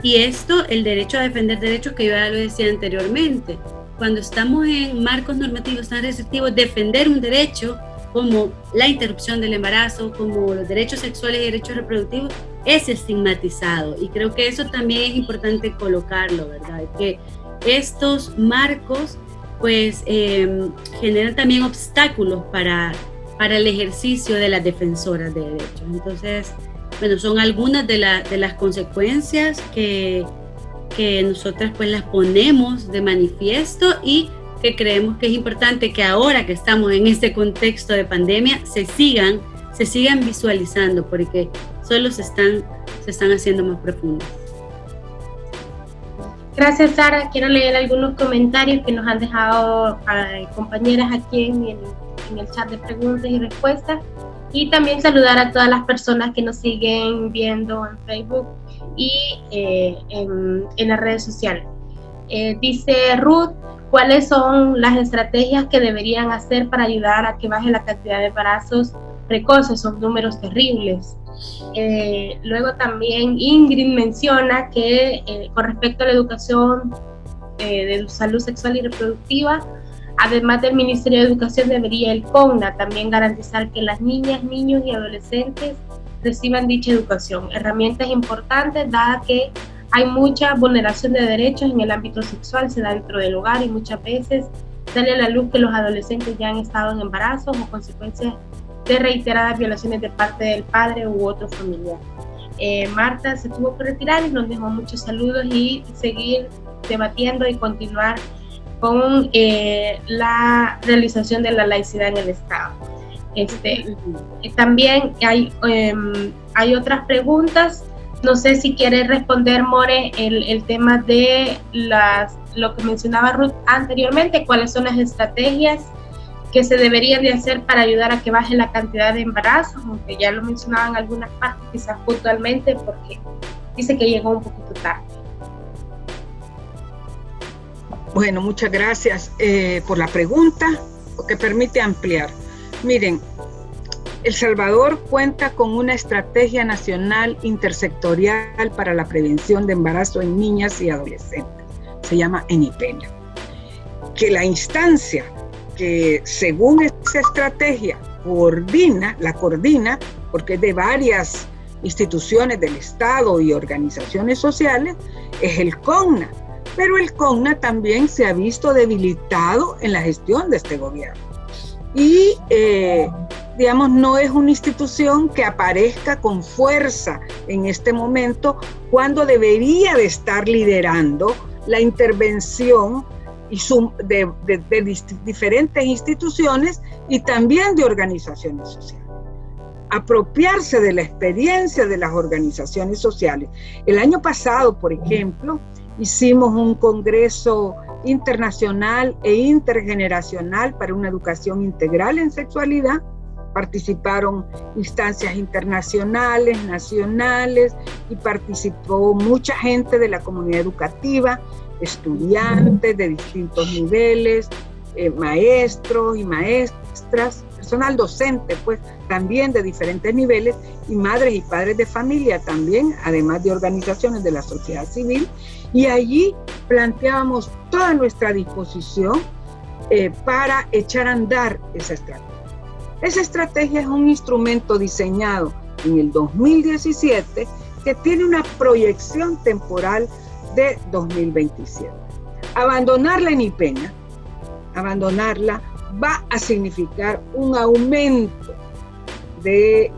esto, el derecho a defender derechos, que yo ya lo decía anteriormente, cuando estamos en marcos normativos tan restrictivos, defender un derecho como la interrupción del embarazo, como los derechos sexuales y derechos reproductivos, es estigmatizado. Y creo que eso también es importante colocarlo, ¿verdad? Que estos marcos pues generan también obstáculos para el ejercicio de las defensoras de derechos. Entonces, bueno, son algunas de las consecuencias que nosotras pues las ponemos de manifiesto, y que creemos que es importante que ahora que estamos en este contexto de pandemia se sigan visualizando, porque solo se están haciendo más profundas. Gracias, Sara. Quiero leer algunos comentarios que nos han dejado compañeras aquí en el chat de preguntas y respuestas, y también saludar a todas las personas que nos siguen viendo en Facebook y en las redes sociales. Dice Ruth, ¿cuáles son las estrategias que deberían hacer para ayudar a que baje la cantidad de embarazos precoces? Son números terribles. Luego también Ingrid menciona que con respecto a la educación de salud sexual y reproductiva, además del Ministerio de Educación, debería el CONNA también garantizar que las niñas, niños y adolescentes reciban dicha educación. Herramientas importantes, dada que hay mucha vulneración de derechos en el ámbito sexual, se da dentro del hogar y muchas veces sale a la luz que los adolescentes ya han estado en embarazos o consecuencias de reiteradas violaciones de parte del padre u otro familiar. Marta se tuvo que retirar y nos dejó muchos saludos y seguir debatiendo y continuar con la realización de la laicidad en el Estado. También hay otras preguntas. No sé si quiere responder, More, el tema de lo que mencionaba Ruth anteriormente, cuáles son las estrategias que se deberían de hacer para ayudar a que baje la cantidad de embarazos, aunque ya lo mencionaban en algunas partes, quizás puntualmente, porque dice que llegó un poquito tarde. Bueno, muchas gracias por la pregunta, porque permite ampliar. Miren, El Salvador cuenta con una estrategia nacional intersectorial para la prevención de embarazo en niñas y adolescentes. Se llama ENIPENA. Que la instancia que según esa estrategia la coordina, porque es de varias instituciones del Estado y organizaciones sociales, es el CONNA. Pero el CONNA también se ha visto debilitado en la gestión de este gobierno. Y, digamos, no es una institución que aparezca con fuerza en este momento cuando debería de estar liderando la intervención de diferentes instituciones y también de organizaciones sociales. Apropiarse de la experiencia de las organizaciones sociales. El año pasado, por ejemplo, hicimos un congreso internacional e intergeneracional para una educación integral en sexualidad. Participaron instancias internacionales, nacionales, y participó mucha gente de la comunidad educativa, estudiantes de distintos niveles, maestros y maestras, personal docente, pues también de diferentes niveles, y madres y padres de familia también, además de organizaciones de la sociedad civil, y allí planteábamos toda nuestra disposición para echar a andar esa estrategia. Esa estrategia es un instrumento diseñado en el 2017 que tiene una proyección temporal de 2027. Abandonarla en ENIPENA, va a significar un aumento de,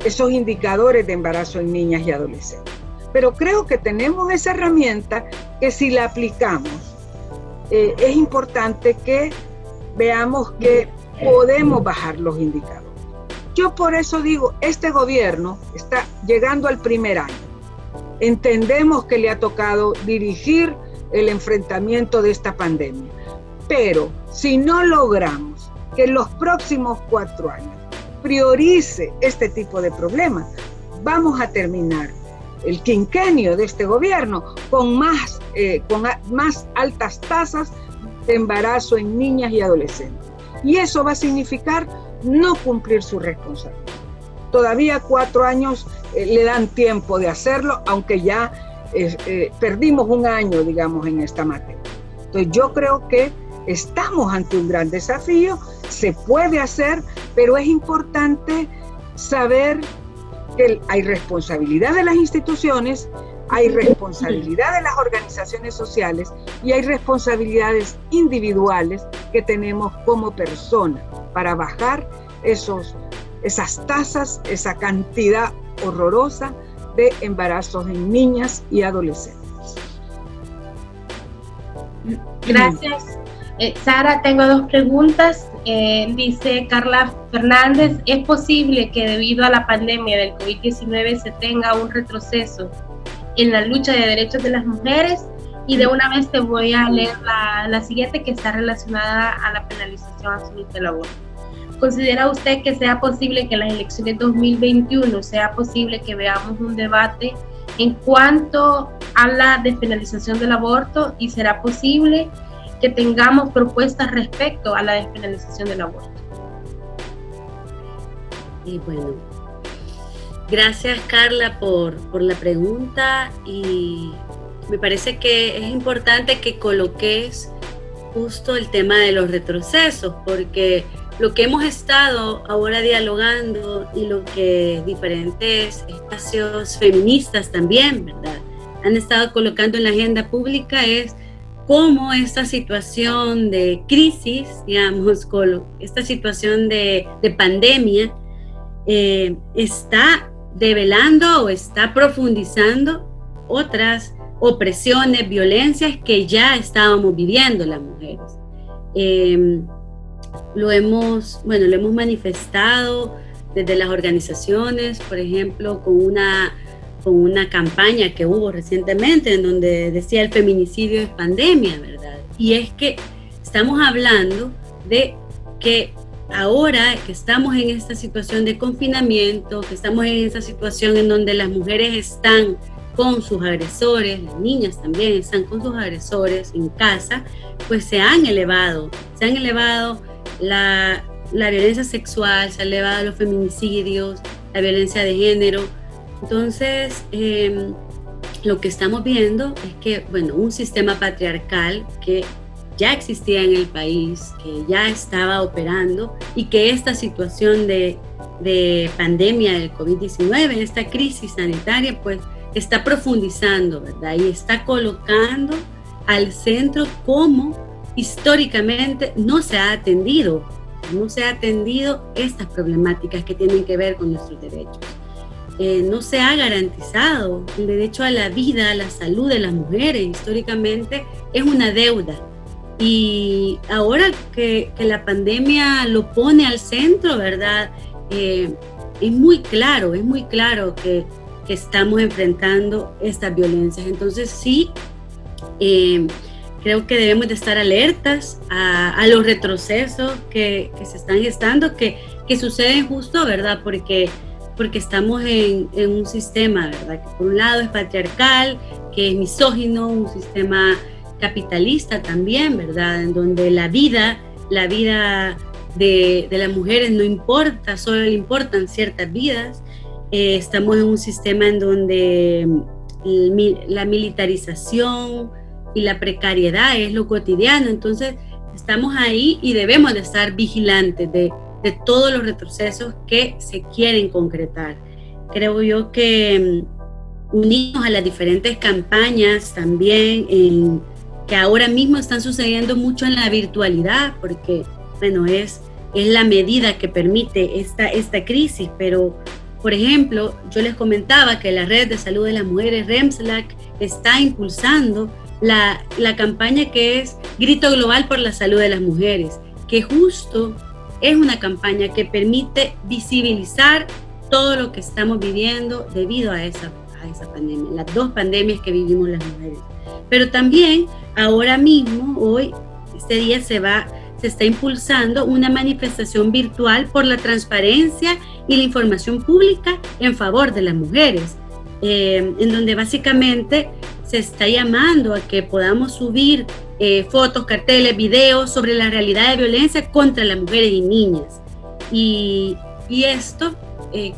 esos indicadores de embarazo en niñas y adolescentes. Pero creo que tenemos esa herramienta que si la aplicamos, es importante que veamos que podemos bajar los indicadores. Yo por eso digo, este gobierno está llegando al primer año. Entendemos que le ha tocado dirigir el enfrentamiento de esta pandemia, pero si no logramos que en los próximos 4 años priorice este tipo de problemas, vamos a terminar el quinquenio de este gobierno con más altas tasas de embarazo en niñas y adolescentes. Y eso va a significar no cumplir su responsabilidad. Todavía 4 años le dan tiempo de hacerlo, aunque ya perdimos un año, digamos, en esta materia. Entonces yo creo que estamos ante un gran desafío, se puede hacer, pero es importante saber que hay responsabilidad de las instituciones, hay responsabilidad de las organizaciones sociales y hay responsabilidades individuales que tenemos como personas para bajar esas tasas, esa cantidad horrorosa de embarazos en niñas y adolescentes. Gracias. Sara, tengo 2 preguntas. Dice Carla Fernández, ¿es posible que debido a la pandemia del COVID-19 se tenga un retroceso en la lucha de derechos de las mujeres? Y de una vez te voy a leer la siguiente, que está relacionada a la penalización absoluta del aborto. ¿Considera usted que sea posible que en las elecciones 2021 sea posible que veamos un debate en cuanto a la despenalización del aborto, y será posible que tengamos propuestas respecto a la despenalización del aborto. Y bueno, gracias Carla por la pregunta, y me parece que es importante que coloques justo el tema de los retrocesos, porque lo que hemos estado ahora dialogando y lo que diferentes espacios feministas también, ¿verdad?, han estado colocando en la agenda pública es cómo esta situación de crisis, digamos, esta situación de pandemia está develando o está profundizando otras opresiones, violencias que ya estábamos viviendo las mujeres. Lo hemos manifestado desde las organizaciones, por ejemplo, con una campaña que hubo recientemente en donde decía el feminicidio es pandemia, ¿verdad? Y es que estamos hablando de que ahora que estamos en esta situación de confinamiento, que estamos en esta situación en donde las mujeres están con sus agresores, las niñas también están con sus agresores en casa, pues se han elevado la violencia sexual, se han elevado los feminicidios, la violencia de género. Entonces, lo que estamos viendo es que, bueno, un sistema patriarcal que ya existía en el país, que ya estaba operando, y que esta situación de pandemia del COVID-19, esta crisis sanitaria, pues está profundizando, ¿verdad? Y está colocando al centro cómo históricamente no se ha atendido estas problemáticas que tienen que ver con nuestros derechos. No se ha garantizado el derecho a la vida, a la salud de las mujeres. Históricamente es una deuda. Y ahora que la pandemia lo pone al centro, ¿verdad? Es muy claro que estamos enfrentando estas violencias. Entonces sí, creo que debemos de estar alertas a los retrocesos que se están gestando, que suceden justo, ¿verdad? Porque estamos en un sistema, ¿verdad?, que por un lado es patriarcal, que es misógino, un sistema capitalista también, ¿verdad?, en donde la vida de las mujeres no importa, solo le importan ciertas vidas. Estamos en un sistema en donde la militarización y la precariedad es lo cotidiano. Entonces estamos ahí y debemos de estar vigilantes de todos los retrocesos que se quieren concretar. Creo yo que unirnos a las diferentes campañas también que ahora mismo están sucediendo mucho en la virtualidad, porque bueno, es la medida que permite esta crisis. Pero por ejemplo, yo les comentaba que la Red de Salud de las Mujeres, REMSLAC, está impulsando la campaña que es Grito Global por la Salud de las Mujeres, que justo es una campaña que permite visibilizar todo lo que estamos viviendo debido a esa pandemia, las dos pandemias que vivimos las mujeres. Pero también ahora mismo, hoy, este día se está impulsando una manifestación virtual por la transparencia y la información pública en favor de las mujeres, en donde básicamente se está llamando a que podamos subir fotos, carteles, videos sobre la realidad de violencia contra las mujeres y niñas. Y esto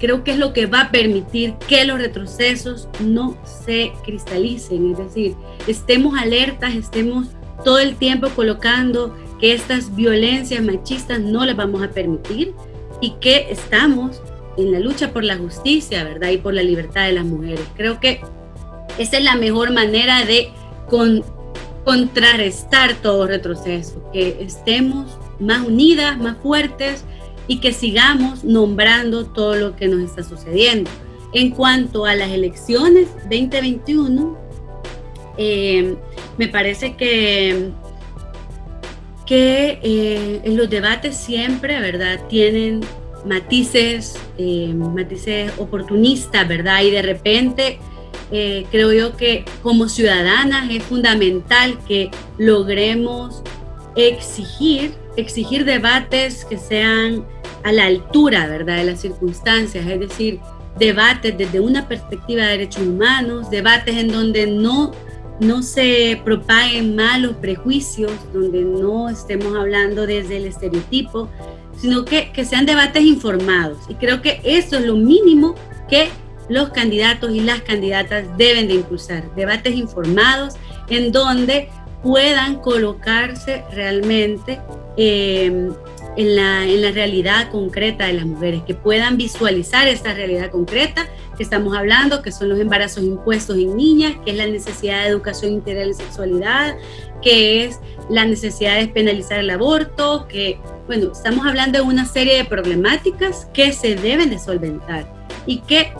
creo que es lo que va a permitir que los retrocesos no se cristalicen, es decir, estemos alertas, estemos todo el tiempo colocando que estas violencias machistas no las vamos a permitir, y que estamos en la lucha por la justicia, ¿verdad?, y por la libertad de las mujeres. Creo que esa es la mejor manera de contrarrestar todo retroceso, que estemos más unidas, más fuertes, y que sigamos nombrando todo lo que nos está sucediendo. En cuanto a las elecciones 2021, me parece que en los debates siempre, ¿verdad?, tienen matices oportunistas, ¿verdad? Y de repente creo yo que como ciudadanas es fundamental que logremos exigir debates que sean a la altura, ¿verdad?, de las circunstancias, es decir, debates desde una perspectiva de derechos humanos, debates en donde no se propaguen malos prejuicios, donde no estemos hablando desde el estereotipo, sino que sean debates informados. Y creo que eso es lo mínimo que los candidatos y las candidatas deben de impulsar, debates informados en donde puedan colocarse realmente en la realidad concreta de las mujeres, que puedan visualizar esta realidad concreta que estamos hablando, que son los embarazos impuestos en niñas, que es la necesidad de educación integral en sexualidad, que es la necesidad de despenalizar el aborto, que, bueno, estamos hablando de una serie de problemáticas que se deben de solventar y que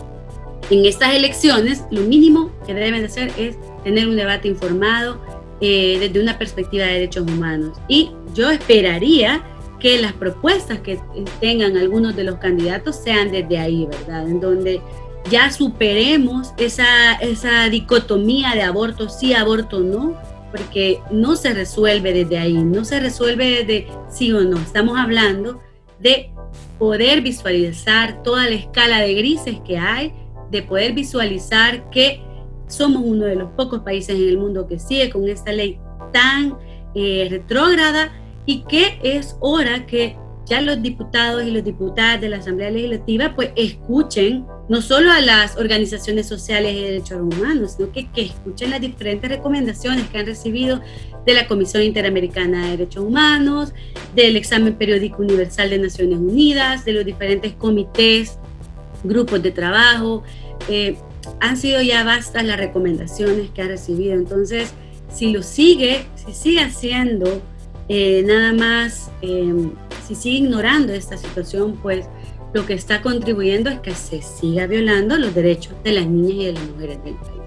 en estas elecciones lo mínimo que deben de hacer es tener un debate informado desde una perspectiva de derechos humanos. Y yo esperaría que las propuestas que tengan algunos de los candidatos sean desde ahí, ¿verdad? En donde ya superemos esa dicotomía de aborto sí, aborto no, porque no se resuelve desde ahí, no se resuelve desde sí o no. Estamos hablando de poder visualizar toda la escala de grises que hay, de poder visualizar que somos uno de los pocos países en el mundo que sigue con esta ley tan retrógrada, y que es hora que ya los diputados y las diputadas de la Asamblea Legislativa pues escuchen no solo a las organizaciones sociales y de derechos humanos, sino que escuchen las diferentes recomendaciones que han recibido de la Comisión Interamericana de Derechos Humanos, del Examen Periódico Universal de Naciones Unidas, de los diferentes comités, grupos de trabajo. Han sido ya vastas las recomendaciones que han recibido. Entonces, si sigue haciendo nada más, si sigue ignorando esta situación, pues lo que está contribuyendo es que se siga violando los derechos de las niñas y de las mujeres del país.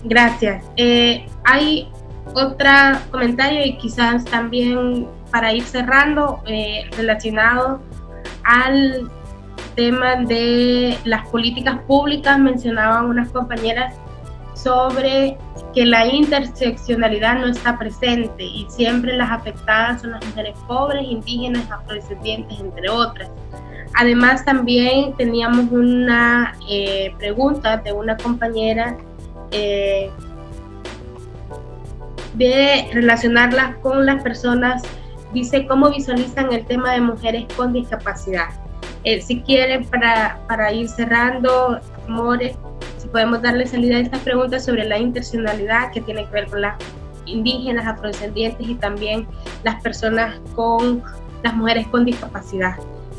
Gracias. Hay otro comentario y quizás también para ir cerrando, relacionado al tema de las políticas públicas. Mencionaban unas compañeras sobre que la interseccionalidad no está presente y siempre las afectadas son las mujeres pobres, indígenas, afrodescendientes, entre otras. Además, también teníamos una pregunta de una compañera de relacionarlas con las personas. Dice, ¿cómo visualizan el tema de mujeres con discapacidad? Si quieren, para ir cerrando, More, si podemos darle salida a estas preguntas sobre la interseccionalidad que tiene que ver con las indígenas, afrodescendientes y también las personas las mujeres con discapacidad.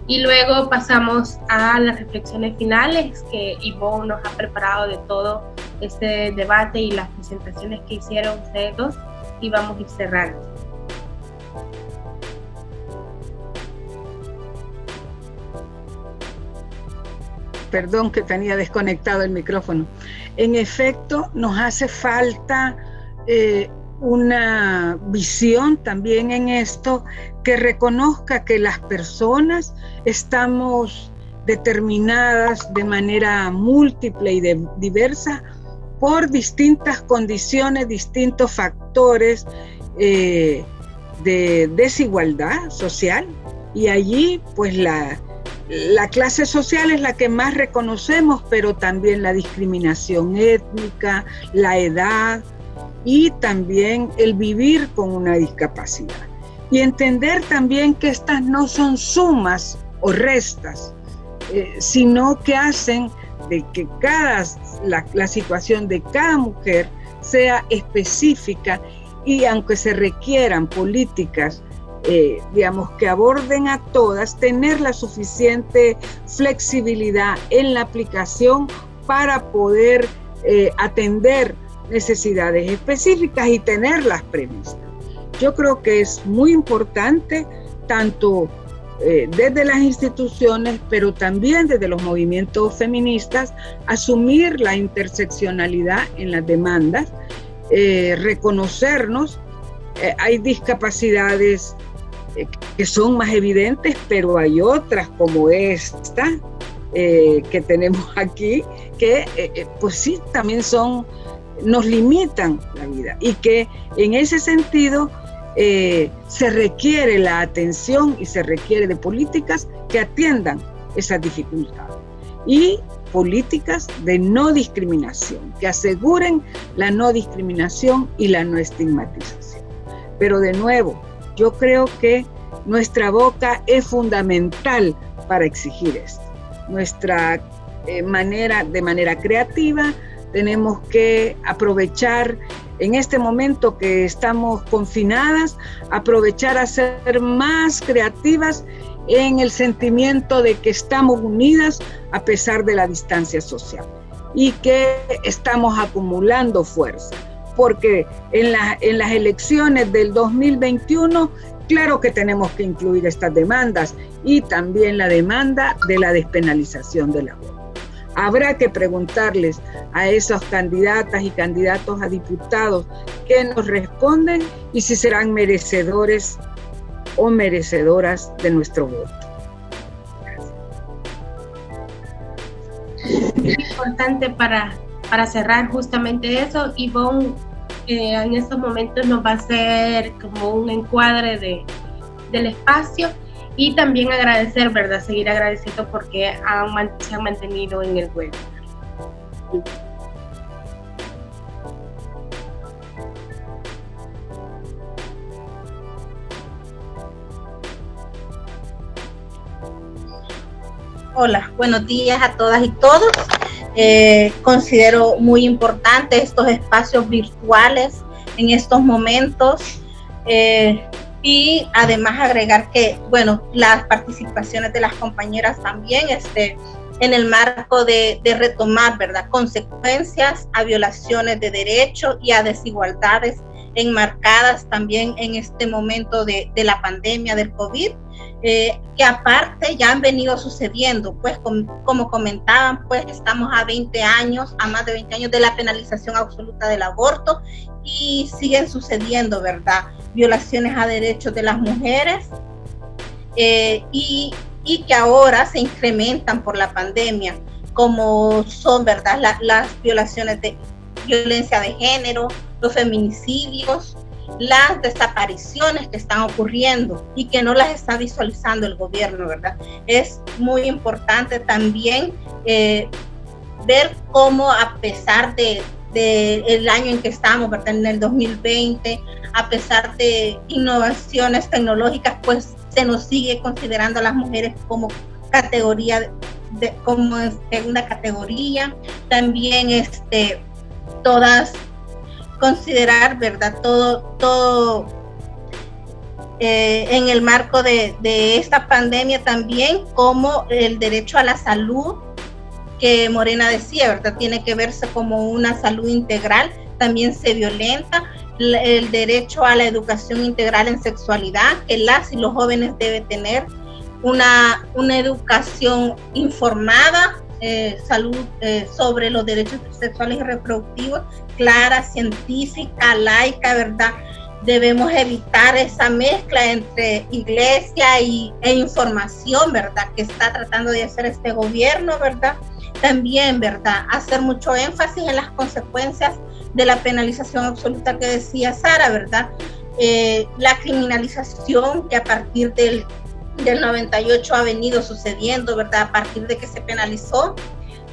Y luego pasamos a las reflexiones finales que Ivonne nos ha preparado de todo este debate y las presentaciones que hicieron ustedes dos, y vamos a ir cerrando. Perdón que tenía desconectado el micrófono. En efecto, nos hace falta una visión también en esto que reconozca que las personas estamos determinadas de manera múltiple y diversa por distintas condiciones, distintos factores de desigualdad social, y allí pues la clase social es la que más reconocemos, pero también la discriminación étnica, la edad y también el vivir con una discapacidad. Y entender también que estas no son sumas o restas, sino que hacen de que la situación de cada mujer sea específica, y aunque se requieran políticas que aborden a todas, tener la suficiente flexibilidad en la aplicación para poder atender necesidades específicas y tenerlas previstas. Yo creo que es muy importante, tanto desde las instituciones, pero también desde los movimientos feministas, asumir la interseccionalidad en las demandas, reconocernos. Hay discapacidades que son más evidentes, pero hay otras como esta que tenemos aquí, que pues sí, también nos limitan la vida, y que en ese sentido se requiere la atención y se requiere de políticas que atiendan esas dificultades y políticas de no discriminación, que aseguren la no discriminación y la no estigmatización. Pero de nuevo, yo creo que nuestra boca es fundamental para exigir esto. Nuestra de manera creativa, tenemos que aprovechar en este momento que estamos confinadas, aprovechar a ser más creativas en el sentimiento de que estamos unidas a pesar de la distancia social y que estamos acumulando fuerza, porque en las elecciones del 2021, claro que tenemos que incluir estas demandas y también la demanda de la despenalización del aborto. Habrá que preguntarles a esas candidatas y candidatos a diputados qué nos responden y si serán merecedores o merecedoras de nuestro voto. Es importante para cerrar justamente eso. Ivonne en estos momentos nos va a hacer como un encuadre del espacio. Y también agradecer, ¿verdad? Seguir agradeciendo porque se han mantenido en el webinar. Hola, buenos días a todas y todos. Considero muy importante estos espacios virtuales en estos momentos. Y además agregar que, bueno, las participaciones de las compañeras también, en el marco de retomar, ¿verdad?, consecuencias a violaciones de derechos y a desigualdades enmarcadas también en este momento de la pandemia del COVID, que aparte ya han venido sucediendo, pues como comentaban, pues estamos a más de 20 años de la penalización absoluta del aborto y siguen sucediendo, ¿verdad?, violaciones a derechos de las mujeres y que ahora se incrementan por la pandemia, como son, ¿verdad?, las violaciones de violencia de género, los feminicidios, las desapariciones que están ocurriendo y que no las está visualizando el gobierno, ¿verdad? Es muy importante también ver cómo, a pesar del año en que estamos, ¿verdad?, en el 2020, a pesar de innovaciones tecnológicas, pues se nos sigue considerando a las mujeres como categoría, como segunda categoría. También todas considerar, ¿verdad?, todo en el marco de esta pandemia también, como el derecho a la salud, que Morena decía, ¿verdad?, tiene que verse como una salud integral, también se violenta. El derecho a la educación integral en sexualidad, que las y los jóvenes deben tener una educación informada, salud sobre los derechos sexuales y reproductivos, clara, científica, laica, ¿verdad? Debemos evitar esa mezcla entre iglesia e información, ¿verdad?, que está tratando de hacer este gobierno, ¿verdad? También, ¿verdad?, hacer mucho énfasis en las consecuencias de la penalización absoluta que decía Sara, ¿verdad? La criminalización que a partir del 98 ha venido sucediendo, ¿verdad?, a partir de que se penalizó,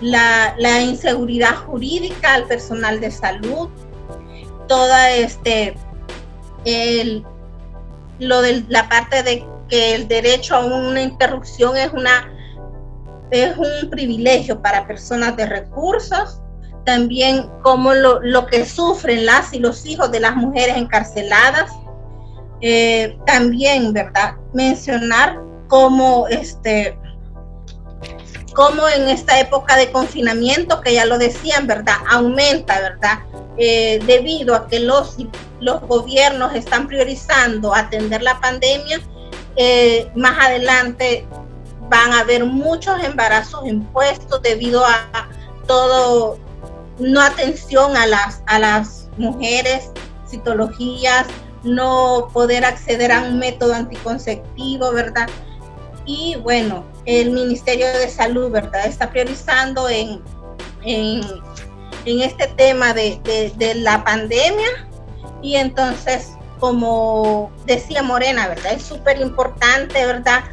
la inseguridad jurídica al personal de salud, toda lo de la parte de que el derecho a una interrupción es un privilegio para personas de recursos. También como lo que sufren las y los hijos de las mujeres encarceladas. También, ¿verdad?, mencionar cómo en esta época de confinamiento, que ya lo decían, ¿verdad?, aumenta, ¿verdad?, debido a que los gobiernos están priorizando atender la pandemia. Más adelante van a haber muchos embarazos impuestos debido a todo, no atención a las mujeres, citologías, no poder acceder a un método anticonceptivo, ¿verdad? Y bueno, el Ministerio de Salud, ¿verdad?, está priorizando en este tema de la pandemia, y entonces como decía Morena, ¿verdad? Es súper importante, ¿verdad?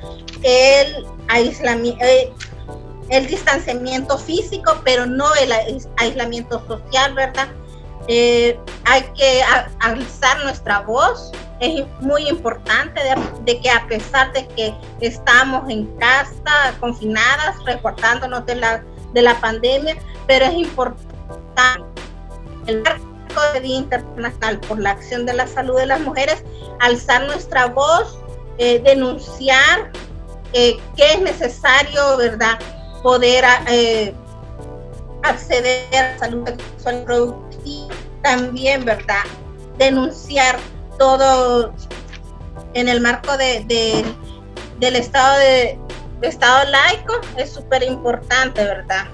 El distanciamiento físico, pero no el aislamiento social, ¿verdad? Hay que alzar nuestra voz. Es muy importante de que a pesar de que estamos en casa, confinadas, resguardándonos de la pandemia, pero es importante el marco de Día Internacional por la Acción de la Salud de las Mujeres, alzar nuestra voz, denunciar que es necesario, ¿verdad?, poder acceder a la salud sexual y reproductiva, también, ¿verdad?, denunciar todo en el marco del Estado laico, es súper importante, ¿verdad?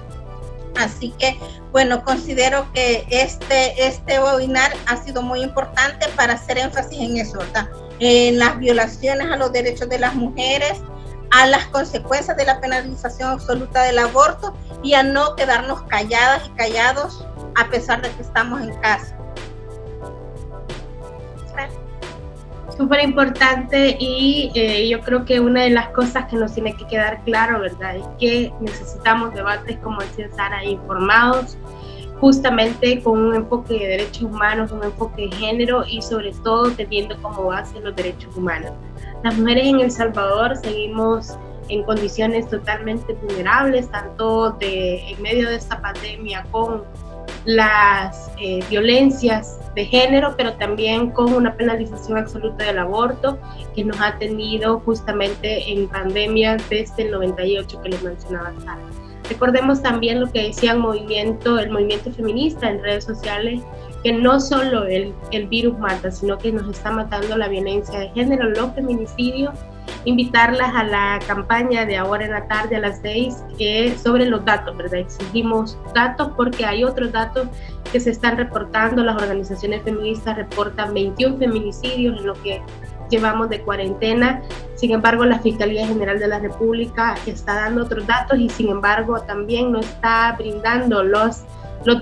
Así que, bueno, considero que este webinar ha sido muy importante para hacer énfasis en eso, ¿verdad? En las violaciones a los derechos de las mujeres, a las consecuencias de la penalización absoluta del aborto y a no quedarnos calladas y callados a pesar de que estamos en casa. Súper importante, y yo creo que una de las cosas que nos tiene que quedar claro, ¿verdad?, es que necesitamos debates, como decía Sara, informados, justamente con un enfoque de derechos humanos, un enfoque de género y sobre todo teniendo como base los derechos humanos. Las mujeres en El Salvador seguimos en condiciones totalmente vulnerables, tanto en medio de esta pandemia con las violencias de género, pero también con una penalización absoluta del aborto que nos ha tenido justamente en pandemia desde el 98 que les mencionaba Sara. Recordemos también lo que decía el movimiento feminista en redes sociales, que no solo el virus mata, sino que nos está matando la violencia de género, los feminicidios. Invitarlas a la campaña de ahora en la tarde a las 6 sobre los datos, ¿verdad? Exigimos datos porque hay otros datos que se están reportando. Las organizaciones feministas reportan 21 feminicidios en lo que llevamos de cuarentena. Sin embargo, la Fiscalía General de la República está dando otros datos y sin embargo también no está brindando los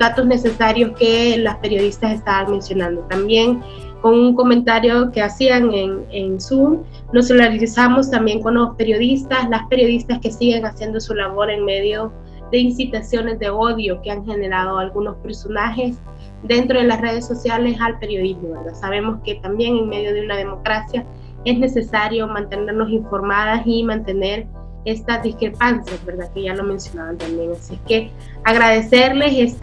datos necesarios que las periodistas estaban mencionando. También con un comentario que hacían en Zoom, nos solidarizamos también con los periodistas, las periodistas que siguen haciendo su labor en medio de incitaciones de odio que han generado algunos personajes dentro de las redes sociales al periodismo, ¿verdad? Sabemos que también en medio de una democracia es necesario mantenernos informadas y mantener estas discrepancias, ¿verdad? Que ya lo mencionaban también. Así que agradecerles.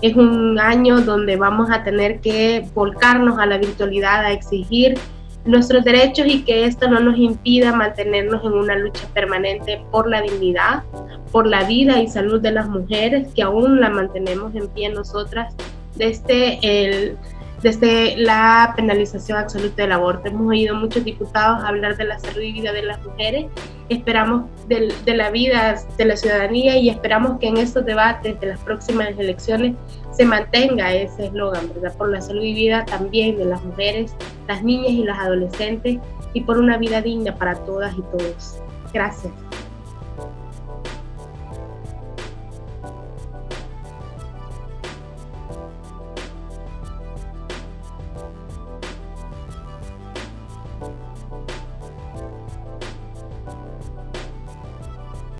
Es un año donde vamos a tener que volcarnos a la virtualidad, a exigir nuestros derechos y que esto no nos impida mantenernos en una lucha permanente por la dignidad, por la vida y salud de las mujeres, que aún la mantenemos en pie nosotras desde la penalización absoluta del aborto. Hemos oído muchos diputados hablar de la salud y vida de las mujeres, esperamos de la vida de la ciudadanía y esperamos que en estos debates de las próximas elecciones se mantenga ese eslogan, ¿verdad? Por la salud y vida también de las mujeres, las niñas y las adolescentes y por una vida digna para todas y todos. Gracias.